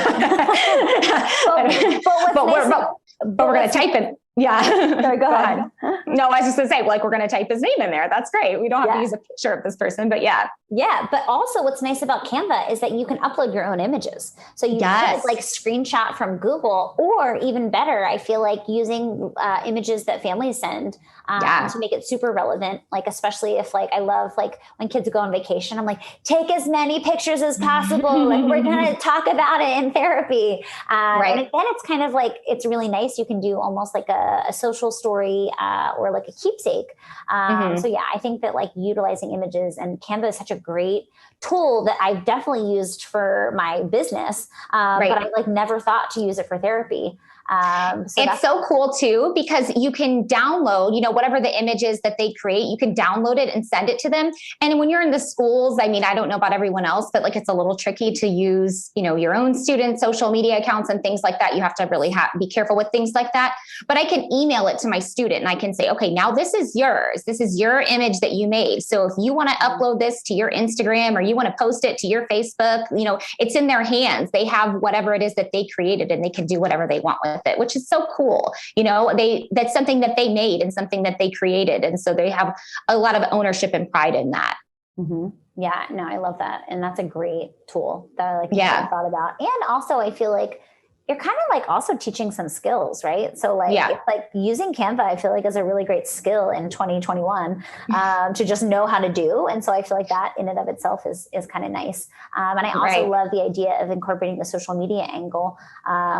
Speaker 4: but we're going to type it. Yeah.
Speaker 1: Sorry, go ahead.
Speaker 4: No, I was just going to say, like, we're going to type his name in there. That's great. We don't have to use a picture of this person, but yeah.
Speaker 1: Yeah. But also what's nice about Canva is that you can upload your own images. So you can like screenshot from Google, or even better, I feel like using images that families send to make it super relevant. Like, especially if like, I love like when kids go on vacation, I'm like, take as many pictures as possible. Like we're going to talk about it in therapy. And then it's kind of like, it's really nice. You can do almost like a social story or like a keepsake. So yeah, I think that like utilizing images, and Canva is such a great tool that I've definitely used for my business, but I like never thought to use it for therapy.
Speaker 4: It's so cool too, because you can download, whatever the images that they create, you can download it and send it to them. And when you're in the schools, I mean, I don't know about everyone else, but like, it's a little tricky to use, your own student social media accounts and things like that. You have to really be careful with things like that. But I can email it to my student and I can say, okay, now this is yours. This is your image that you made. So if you want to upload this to your Instagram, or you want to post it to your Facebook, it's in their hands. They have whatever it is that they created, and they can do whatever they want with it, which is so cool. That's something that they made and something that they created. And so they have a lot of ownership and pride in that.
Speaker 1: Yeah, no, I love that. And that's a great tool that I like thought about. And also I feel like you're kind of like also teaching some skills, right? So like, it's like using Canva, I feel like is a really great skill in 2021 to just know how to do. And so I feel like that in and of itself is kind of nice. And I also love the idea of incorporating the social media angle,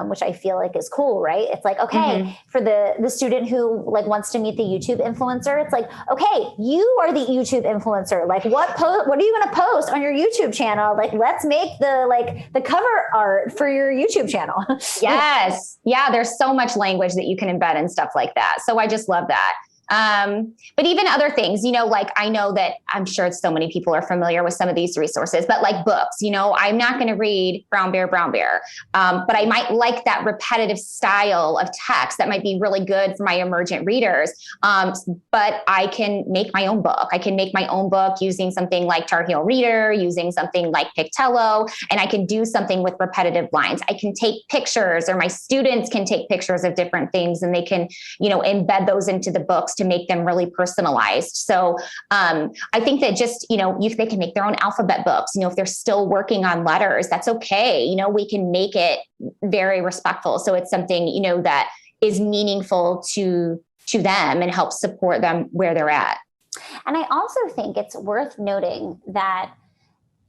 Speaker 1: which I feel like is cool, right? It's like, okay, for the student who like wants to meet the YouTube influencer, it's like, okay, you are the YouTube influencer. Like what are you going to post on your YouTube channel? Like, let's make the cover art for your YouTube channel. Yes.
Speaker 4: Yeah. There's so much language that you can embed and stuff like that. So I just love that. But even other things, like I know that I'm sure so many people are familiar with some of these resources, but like books, I'm not going to read Brown Bear, but I might like that repetitive style of text that might be really good for my emergent readers. But I can make my own book. I can make my own book using something like Tar Heel Reader, using something like Pictello, and I can do something with repetitive lines. I can take pictures, or my students can take pictures of different things, and they can, embed those into the books to make them really personalized. So I think that just, if they can make their own alphabet books, if they're still working on letters, that's okay. We can make it very respectful. So it's something, that is meaningful to them and helps support them where they're at.
Speaker 1: And I also think it's worth noting that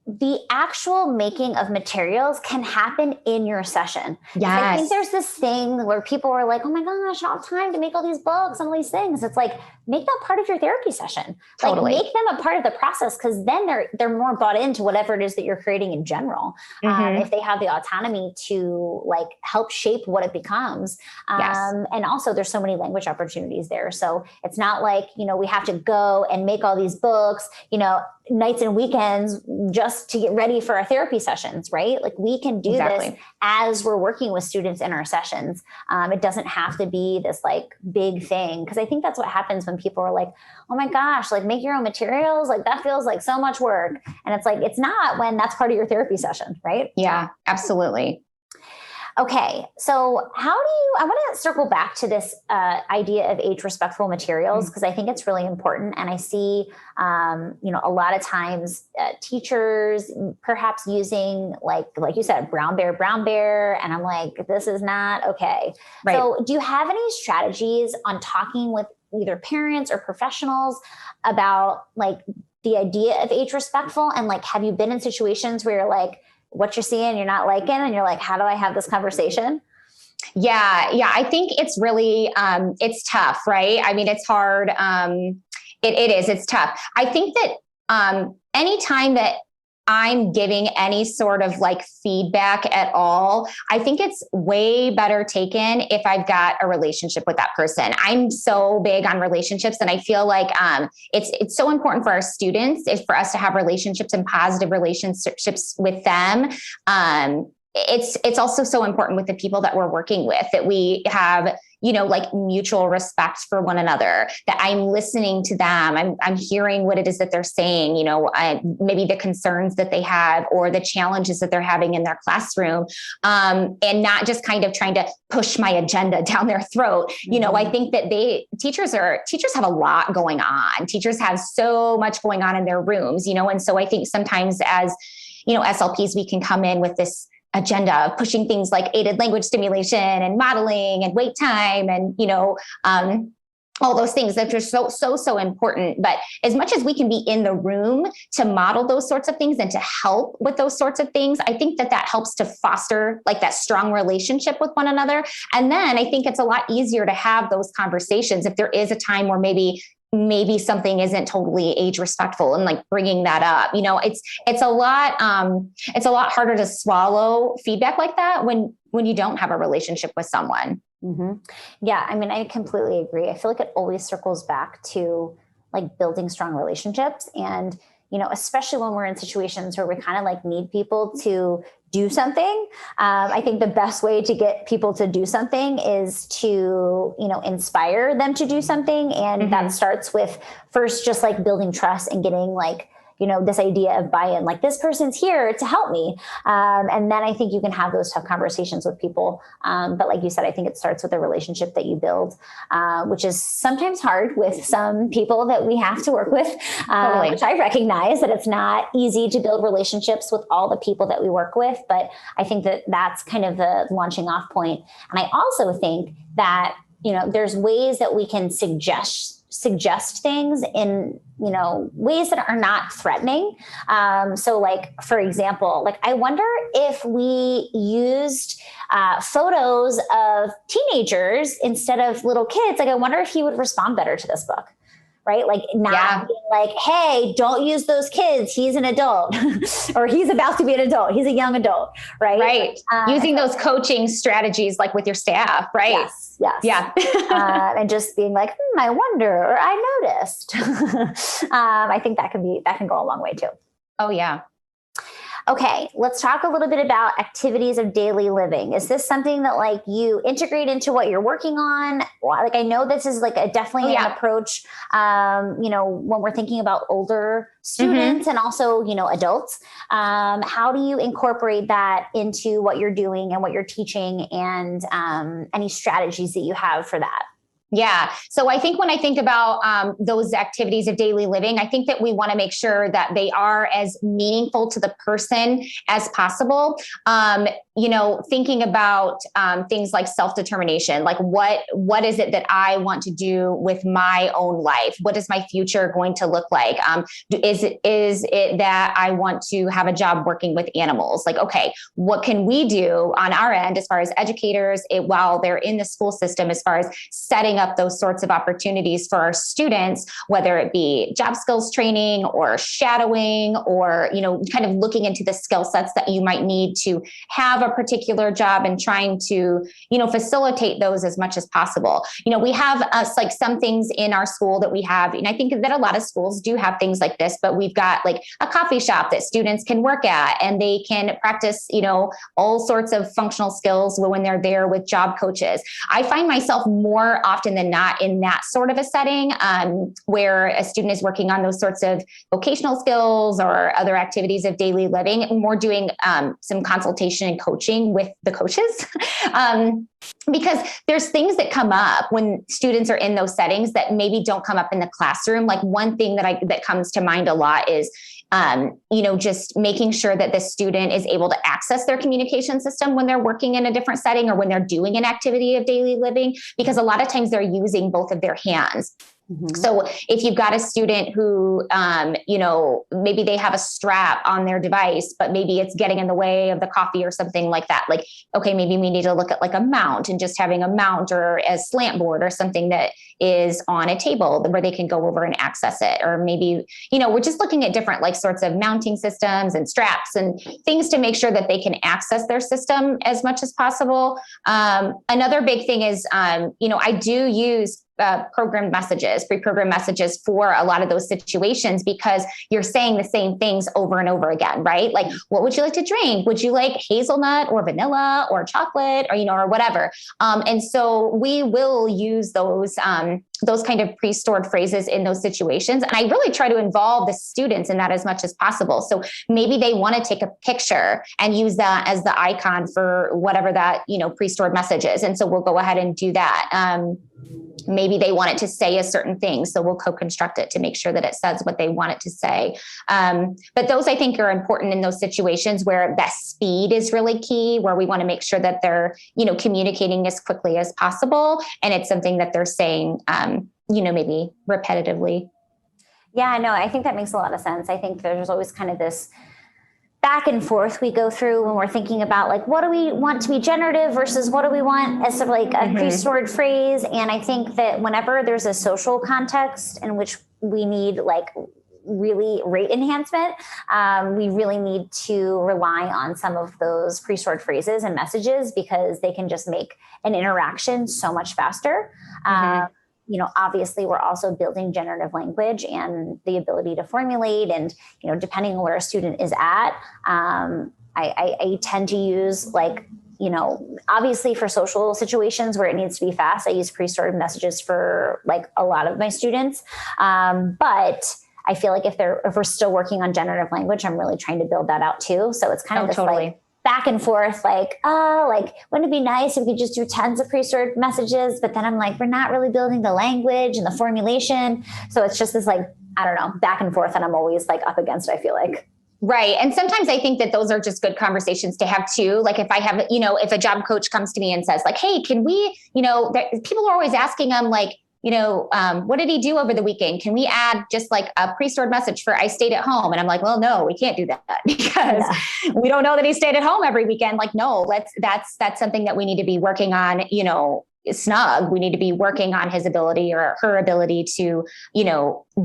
Speaker 1: the actual making of materials can happen in your session.
Speaker 4: Yes.
Speaker 1: I think there's this thing where people are like, oh my gosh, I don't have time to make all these books and all these things. It's like, make that part of your therapy session.
Speaker 4: Totally.
Speaker 1: Like make them a part of the process, because then they're more bought into whatever it is that you're creating in general. If they have the autonomy to like help shape what it becomes.
Speaker 4: Yes.
Speaker 1: And also there's so many language opportunities there. So it's not like, we have to go and make all these books, nights and weekends just to get ready for our therapy sessions, right? Like we can do this as we're working with students in our sessions. It doesn't have to be this like big thing. Because I think that's what happens when people are like, oh my gosh, like make your own materials. Like that feels like so much work. And it's like, it's not when that's part of your therapy session, right?
Speaker 4: Yeah, absolutely.
Speaker 1: Okay, so I want to circle back to this idea of age-respectful materials, because I think it's really important. And I see, a lot of times teachers perhaps using, like you said, brown bear. And I'm like, this is not okay.
Speaker 4: Right.
Speaker 1: So do you have any strategies on talking with either parents or professionals about like the idea of age-respectful? And like, have you been in situations where you're like, what you're seeing, you're not liking, and you're like, how do I have this conversation?
Speaker 4: Yeah. I think it's really, it's tough, right? I mean, it's hard. It's tough. I think that anytime that I'm giving any sort of like feedback at all, I think it's way better taken if I've got a relationship with that person. I'm so big on relationships, and I feel like it's so important for our students, for us to have relationships and positive relationships with them. It's also so important with the people that we're working with, that we have, like mutual respect for one another, that I'm listening to them. I'm hearing what it is that they're saying, maybe the concerns that they have or the challenges that they're having in their classroom, and not just kind of trying to push my agenda down their throat. I think that teachers have a lot going on. Teachers have so much going on in their rooms, and so I think sometimes as, SLPs, we can come in with this agenda of pushing things like aided language stimulation and modeling and wait time and, all those things that are so important. But as much as we can be in the room to model those sorts of things and to help with those sorts of things, I think that helps to foster like that strong relationship with one another. And then I think it's a lot easier to have those conversations if there is a time where maybe something isn't totally age respectful, and like bringing that up, it's a lot harder to swallow feedback like that when you don't have a relationship with someone.
Speaker 1: Mm-hmm. Yeah. I mean, I completely agree. I feel like it always circles back to like building strong relationships, and, especially when we're in situations where we kind of like need people to do something. I think the best way to get people to do something is to, inspire them to do something. And that starts with first, just like building trust and getting like, this idea of buy-in, like this person's here to help me. And then I think you can have those tough conversations with people. But like you said, I think it starts with a relationship that you build, which is sometimes hard with some people that we have to work with,
Speaker 4: Totally.
Speaker 1: Which I recognize that it's not easy to build relationships with all the people that we work with. But I think that that's kind of the launching off point. And I also think that, there's ways that we can suggest things in, ways that are not threatening. So like, for example, like I wonder if we used photos of teenagers instead of little kids, like I wonder if he would respond better to this book. right? Like not being like, hey, don't use those kids. He's an adult or he's about to be an adult. He's a young adult, right?
Speaker 4: Right. Using those coaching strategies, like with your staff, right?
Speaker 1: Yes.
Speaker 4: Yeah.
Speaker 1: And just being like, I wonder, or I noticed. I think that can go a long way too.
Speaker 4: Oh yeah.
Speaker 1: Okay, let's talk a little bit about activities of daily living. Is this something that like you integrate into what you're working on? Like I know this is like definitely an approach, when we're thinking about older students and also, adults. How do you incorporate that into what you're doing and what you're teaching and any strategies that you have for that?
Speaker 4: Yeah. So I think when I think about those activities of daily living, I think that we want to make sure that they are as meaningful to the person as possible. Thinking about things like self-determination, like what is it that I want to do with my own life? What is my future going to look like? Is it that I want to have a job working with animals? Like, okay, what can we do on our end as far as educators while they're in the school system, as far as setting up those sorts of opportunities for our students, whether it be job skills training or shadowing or, kind of looking into the skill sets that you might need to have a particular job and trying to, facilitate those as much as possible. We have like some things in our school that we have, and I think that a lot of schools do have things like this, but we've got like a coffee shop that students can work at and they can practice, all sorts of functional skills when they're there with job coaches. I find myself more often than not in that sort of a setting where a student is working on those sorts of vocational skills or other activities of daily living, more doing some consultation and coaching with the coaches. Because there's things that come up when students are in those settings that maybe don't come up in the classroom. Like one thing that comes to mind a lot is just making sure that the student is able to access their communication system when they're working in a different setting or when they're doing an activity of daily living, because a lot of times they're using both of their hands. Mm-hmm. So if you've got a student who, maybe they have a strap on their device, but maybe it's getting in the way of the coffee or something like that. Like, okay, maybe we need to look at like a mount and just having a mount or a slant board or something that is on a table where they can go over and access it. Or maybe, we're just looking at different like sorts of mounting systems and straps and things to make sure that they can access their system as much as possible. Another big thing is, I do use pre-programmed messages for a lot of those situations, because you're saying the same things over and over again, right? Like, what would you like to drink? Would you like hazelnut or vanilla or chocolate or, or whatever? And so we will use those kind of pre-stored phrases in those situations. And I really try to involve the students in that as much as possible. So maybe they want to take a picture and use that as the icon for whatever that, pre-stored message is. And so we'll go ahead and do that. Maybe they want it to say a certain thing, so we'll co-construct it to make sure that it says what they want it to say. But those, I think, are important in those situations where that speed is really key, where we want to make sure that they're, communicating as quickly as possible. And it's something that they're saying, maybe repetitively.
Speaker 1: Yeah, no, I think that makes a lot of sense. I think there's always kind of this back and forth we go through when we're thinking about like, what do we want to be generative versus what do we want as sort of like a pre-stored phrase. And I think that whenever there's a social context in which we need like really rate enhancement, we really need to rely on some of those pre-stored phrases and messages, because they can just make an interaction so much faster. Obviously we're also building generative language and the ability to formulate, and, depending on where a student is at, I tend to use like, obviously for social situations where it needs to be fast, I use pre-stored messages for like a lot of my students. But I feel like if we're still working on generative language, I'm really trying to build that out too. So it's kind of this like back and forth, like, wouldn't it be nice if we could just do tons of pre-stored messages? But then I'm like, we're not really building the language and the formulation. So it's just this like, I don't know, back and forth. And I'm always like up against it, I feel like.
Speaker 4: Right. And sometimes I think that those are just good conversations to have too. Like if I have, if a job coach comes to me and says like, hey, can we, people are always asking them like, what did he do over the weekend? Can we add just like a pre-stored message for I stayed at home? And I'm like, well, no, we can't do that because we don't know that he stayed at home every weekend. Like, no, that's something that we need to be working on, snug. We need to be working on his ability or her ability to,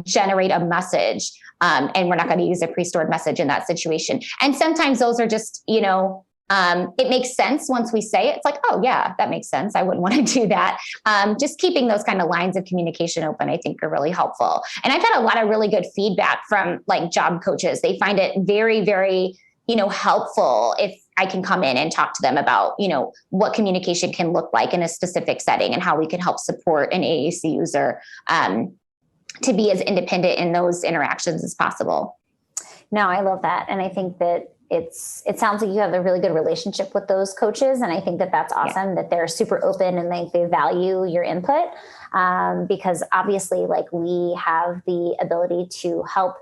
Speaker 4: generate a message. And we're not going to use a pre-stored message in that situation. And sometimes those are just, it makes sense once we say it. It's like, oh yeah, that makes sense. I wouldn't want to do that. Just keeping those kind of lines of communication open, I think, are really helpful. And I've had a lot of really good feedback from like job coaches. They find it very, very, helpful if I can come in and talk to them about, what communication can look like in a specific setting and how we can help support an AAC user to be as independent in those interactions as possible.
Speaker 1: No, I love that. And I think that it sounds like you have a really good relationship with those coaches. And I think that that's awesome that they're super open and they value your input. Because obviously, like, we have the ability to help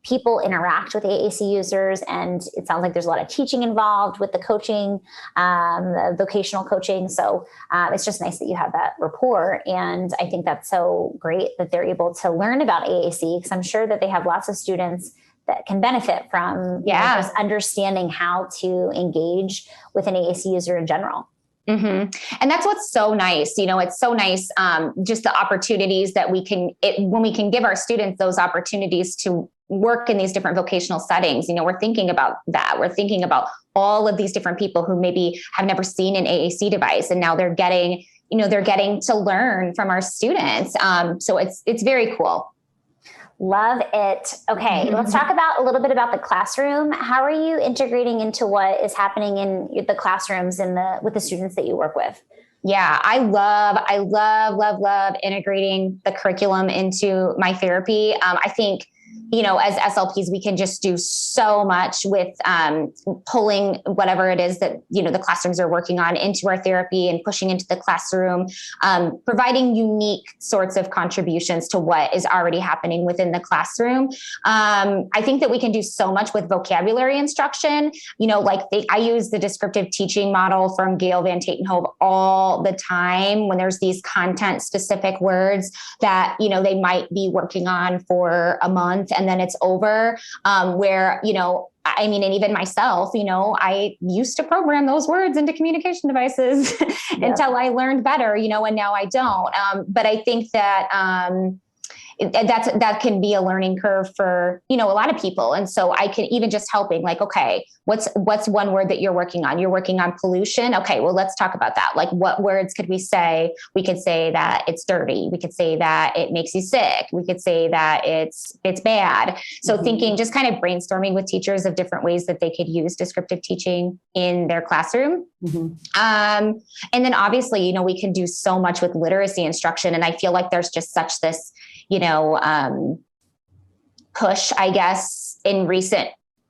Speaker 1: people interact with AAC users. And it sounds like there's a lot of teaching involved with the coaching, the vocational coaching. So it's just nice that you have that rapport. And I think that's so great that they're able to learn about AAC, because I'm sure that they have lots of students that can benefit from just understanding how to engage with an AAC user in general.
Speaker 4: Mm-hmm. And that's what's so nice. It's so nice, just the opportunities that when we can give our students those opportunities to work in these different vocational settings. We're thinking about that. We're thinking about all of these different people who maybe have never seen an AAC device, and now they're getting to learn from our students. So it's very cool.
Speaker 1: Love it. Okay, let's talk about a little bit about the classroom. How are you integrating into what is happening in the classrooms and with the students that you work with?
Speaker 4: Yeah, I love integrating the curriculum into my therapy. I think, as SLPs, we can just do so much with pulling whatever it is that, the classrooms are working on into our therapy and pushing into the classroom, providing unique sorts of contributions to what is already happening within the classroom. I think that we can do so much with vocabulary instruction. I use the descriptive teaching model from Gail Van Tatenhove all the time when there's these content specific words that, they might be working on for a month and then it's over, where, and even myself, I used to program those words into communication devices until I learned better, and now I don't. But I think that, that can be a learning curve for, a lot of people. And so I can even just helping like, okay, what's one word that you're working on? You're working on pollution. Okay, well, let's talk about that. Like, what words could we say? We could say that it's dirty. We could say that it makes you sick. We could say that it's bad. So thinking, just kind of brainstorming with teachers of different ways that they could use descriptive teaching in their classroom. And then obviously, we can do so much with literacy instruction. And I feel like there's just such this, push, I guess, in recent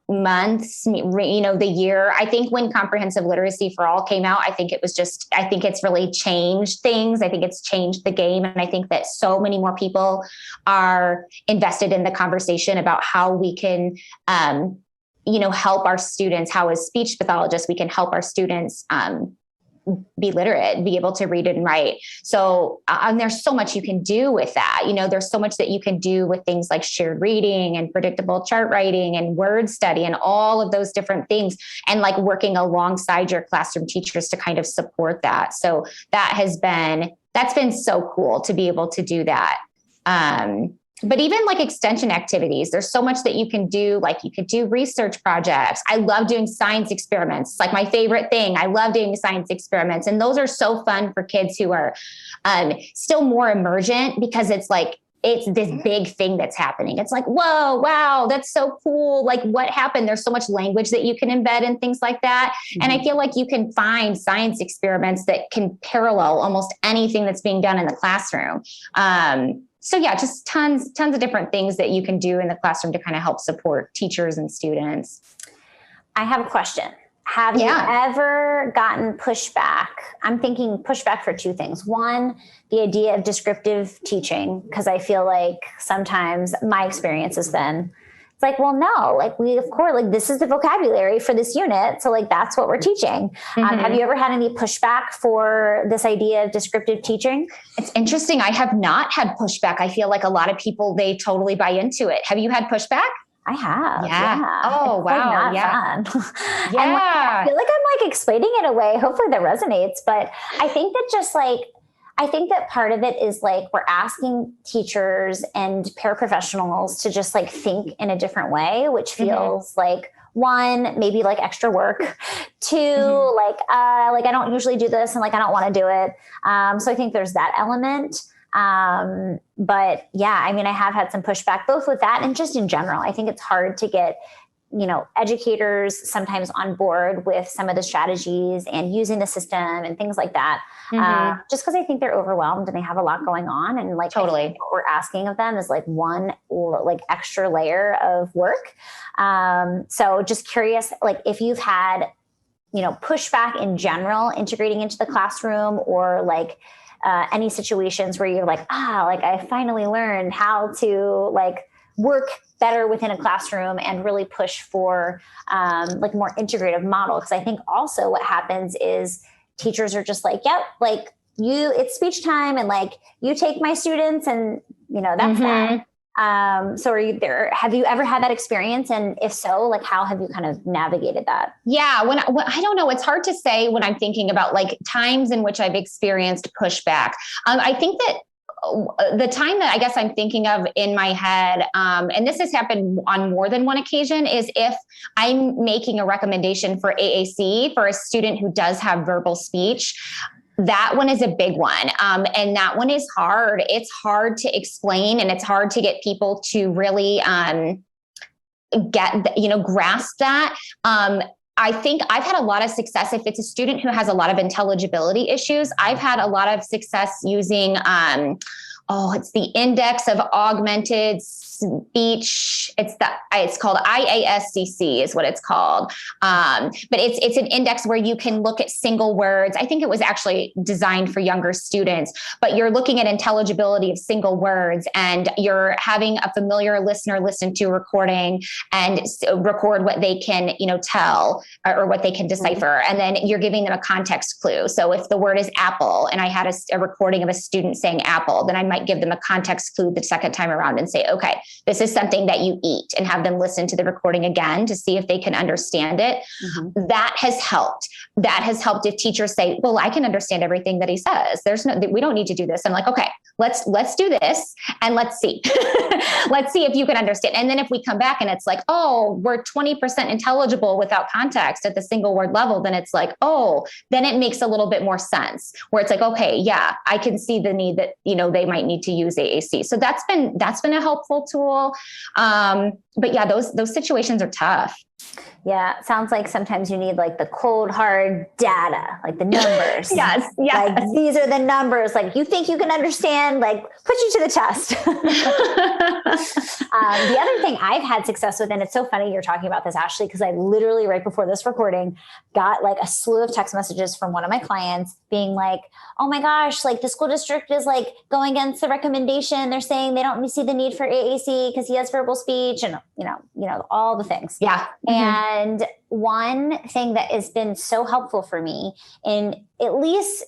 Speaker 4: months, the year. I think when comprehensive literacy for all came out, I think it's really changed things. I think it's changed the game. And I think that so many more people are invested in the conversation about how we can, help our students, how as speech pathologists, we can help our students, be literate, be able to read and write. So there's so much you can do with that. There's so much that you can do with things like shared reading and predictable chart writing and word study and all of those different things, and like working alongside your classroom teachers to kind of support that. So that's been so cool to be able to do that. But even like extension activities, there's so much that you can do. Like you could do research projects. I love doing science experiments. It's like my favorite thing. I love doing science experiments. And those are so fun for kids who are still more emergent, because it's this big thing that's happening. It's like, whoa, wow, that's so cool. Like what happened? There's so much language that you can embed and things like that. And I feel like you can find science experiments that can parallel almost anything that's being done in the classroom. So yeah, just tons of different things that you can do in the classroom to kind of help support teachers and students.
Speaker 1: I have a question. Have you ever gotten pushback? I'm thinking pushback for two things. One, the idea of descriptive teaching, because I feel like sometimes my experience has been, it's like, well, no, like we, of course, like this is the vocabulary for this unit. So like, that's what we're teaching. Have you ever had any pushback for this idea of descriptive teaching?
Speaker 4: It's interesting. I have not had pushback. I feel like a lot of people, they totally buy into it. Have you had pushback?
Speaker 1: I have.
Speaker 4: Yeah. Oh, wow.
Speaker 1: Yeah. Fun. Yeah. I feel like I'm like explaining it away. Hopefully that resonates. But I think that just like, I think that part of it is like we're asking teachers and paraprofessionals to just like think in a different way, which feels like, one, maybe like extra work. Two, like I don't usually do this and like I don't want to do it. So I think there's that element. But yeah, I mean, I have had some pushback both with that and just in general. I think it's hard to get, you know, educators sometimes on board with some of the strategies and using the system and things like that. Just because I think they're overwhelmed and they have a lot going on. And like,
Speaker 4: Totally.
Speaker 1: what we're asking of them is like one like extra layer of work. So just curious, like if you've had, you know, pushback in general, integrating into the classroom or like, any situations where you're like, like I finally learned how to like work better within a classroom and really push for like more integrative model. Because I think also what happens is teachers are just like, yep, like it's speech time and like you take my students and you know, that's that. So have you ever had that experience? And if so, like how have you kind of navigated that?
Speaker 4: Yeah. When I don't know, it's hard to say when I'm thinking about like times in which I've experienced pushback. I think that the time that I guess I'm thinking of in my head, and this has happened on more than one occasion, is if I'm making a recommendation for AAC for a student who does have verbal speech. That one is a big one. And that one is hard. It's hard to explain and it's hard to get people to really grasp that. I think I've had a lot of success if it's a student who has a lot of intelligibility issues. I've had a lot of success using, it's the Index of Augmented Speech. It's called IASCC is what it's called. But it's an index where you can look at single words. I think it was actually designed for younger students, but you're looking at intelligibility of single words and you're having a familiar listener listen to a recording and record what they can, tell or what they can decipher. And then you're giving them a context clue. So if the word is apple and I had a recording of a student saying apple, then I might give them a context clue the second time around and say, okay, this is something that you eat, and have them listen to the recording again to see if they can understand it. That has helped. That has helped if teachers say, well, I can understand everything that he says. We don't need to do this. I'm like, okay, let's do this and let's see. Let's see if you can understand. And then if we come back and it's like, oh, we're 20% intelligible without context at the single word level, then it's like, oh, then it makes a little bit more sense where it's like, okay, yeah, I can see the need that, they might need to use AAC. So that's been a helpful tool. But yeah, those situations are tough.
Speaker 1: Yeah. It sounds like sometimes you need like the cold, hard data, like the numbers.
Speaker 4: Yes.
Speaker 1: Like these are the numbers. Like you think you can understand, like put you to the test. The other thing I've had success with, and it's so funny you're talking about this, Ashley, because I literally right before this recording got like a slew of text messages from one of my clients being like, oh my gosh, like the school district is like going against the recommendation. They're saying they don't see the need for AAC because he has verbal speech and, all the things.
Speaker 4: Yeah.
Speaker 1: And one thing that has been so helpful for me in at least,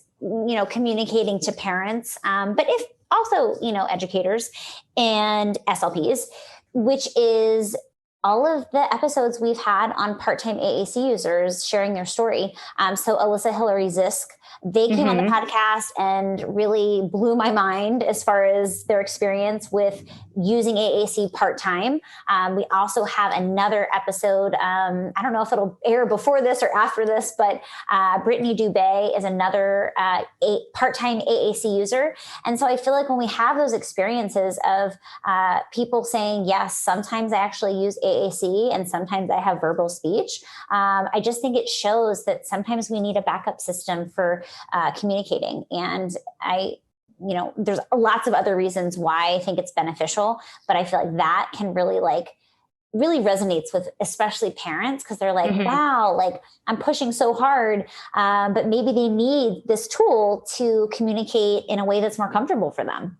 Speaker 1: communicating to parents, but if also, educators and SLPs, which is all of the episodes we've had on part-time AAC users sharing their story. So Alyssa Hillary Zisk, they came on the podcast and really blew my mind as far as their experience with using AAC part-time. We also have another episode. I don't know if it'll air before this or after this, but Brittany Dubé is another part-time AAC user. And so I feel like when we have those experiences of people saying, yes, sometimes I actually use AAC and sometimes I have verbal speech, I just think it shows that sometimes we need a backup system for communicating. And there's lots of other reasons why I think it's beneficial, but I feel like that can really resonates with especially parents because they're like, wow, like I'm pushing so hard, but maybe they need this tool to communicate in a way that's more comfortable for them.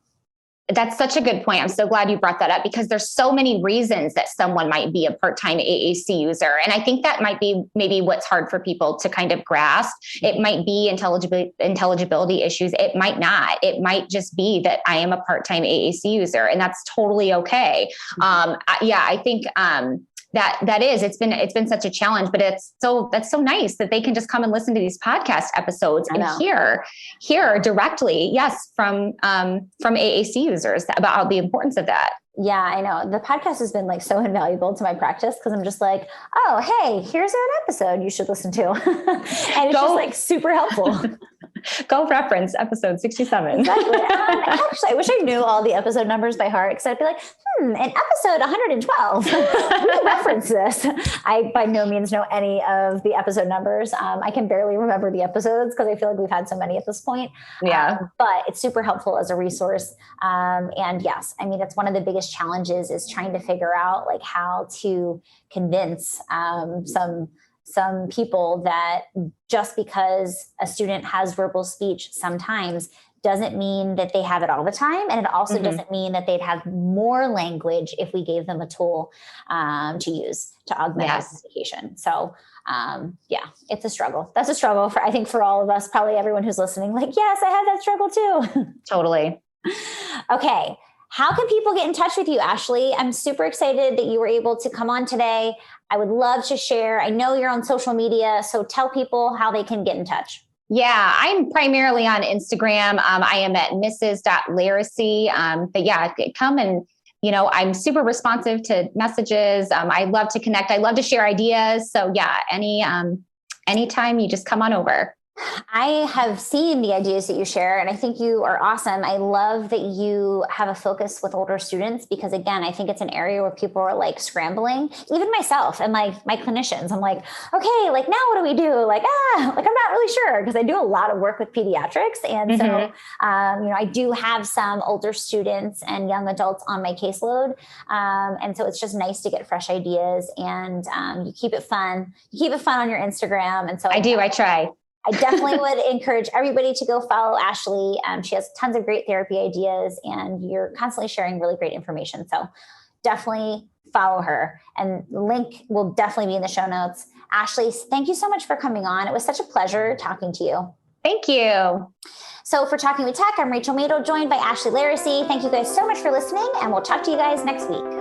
Speaker 4: That's such a good point. I'm so glad you brought that up because there's so many reasons that someone might be a part-time AAC user. And I think that might be maybe what's hard for people to kind of grasp. It might be intelligibility issues. It might not. It might just be that I am a part-time AAC user and that's totally okay. I think it's been such a challenge, but that's so nice that they can just come and listen to these podcast episodes and hear directly, yes, from AAC users about the importance of that.
Speaker 1: Yeah, I know. The podcast has been like so invaluable to my practice because I'm just like, oh, hey, here's an episode you should listen to. And it's just like super helpful.
Speaker 4: Go reference episode 67.
Speaker 1: Exactly. Actually, I wish I knew all the episode numbers by heart because I'd be like, in episode 112, we reference this. I by no means know any of the episode numbers. I can barely remember the episodes because I feel like we've had so many at this point.
Speaker 4: Yeah.
Speaker 1: But it's super helpful as a resource. And yes, I mean, that's one of the biggest challenges is trying to figure out like how to convince some people that just because a student has verbal speech sometimes doesn't mean that they have it all the time. And it also doesn't mean that they'd have more language if we gave them a tool to use to augment communication. So it's a struggle. That's a struggle I think for all of us, probably everyone who's listening, like, yes, I have that struggle too.
Speaker 4: Totally.
Speaker 1: Okay. How can people get in touch with you, Ashley? I'm super excited that you were able to come on today. I would love to share. I know you're on social media, so tell people how they can get in touch.
Speaker 4: Yeah, I'm primarily on Instagram. I am at mrs.larisey. But yeah, come and, I'm super responsive to messages. I love to connect. I love to share ideas. So yeah, anytime you just come on over.
Speaker 1: I have seen the ideas that you share, and I think you are awesome. I love that you have a focus with older students because, again, I think it's an area where people are like scrambling. Even myself and like my clinicians, I'm like, okay, like now what do we do? Like, I'm not really sure because I do a lot of work with pediatrics. And so, I do have some older students and young adults on my caseload. And so it's just nice to get fresh ideas and you keep it fun. You keep it fun on your Instagram. And so
Speaker 4: I try.
Speaker 1: I definitely would encourage everybody to go follow Ashley. She has tons of great therapy ideas and you're constantly sharing really great information. So definitely follow her and the link will definitely be in the show notes. Ashley, thank you so much for coming on. It was such a pleasure talking to you.
Speaker 4: Thank you.
Speaker 1: So for Talking with Tech, I'm Rachel Madel, joined by Ashley Larisey. Thank you guys so much for listening and we'll talk to you guys next week.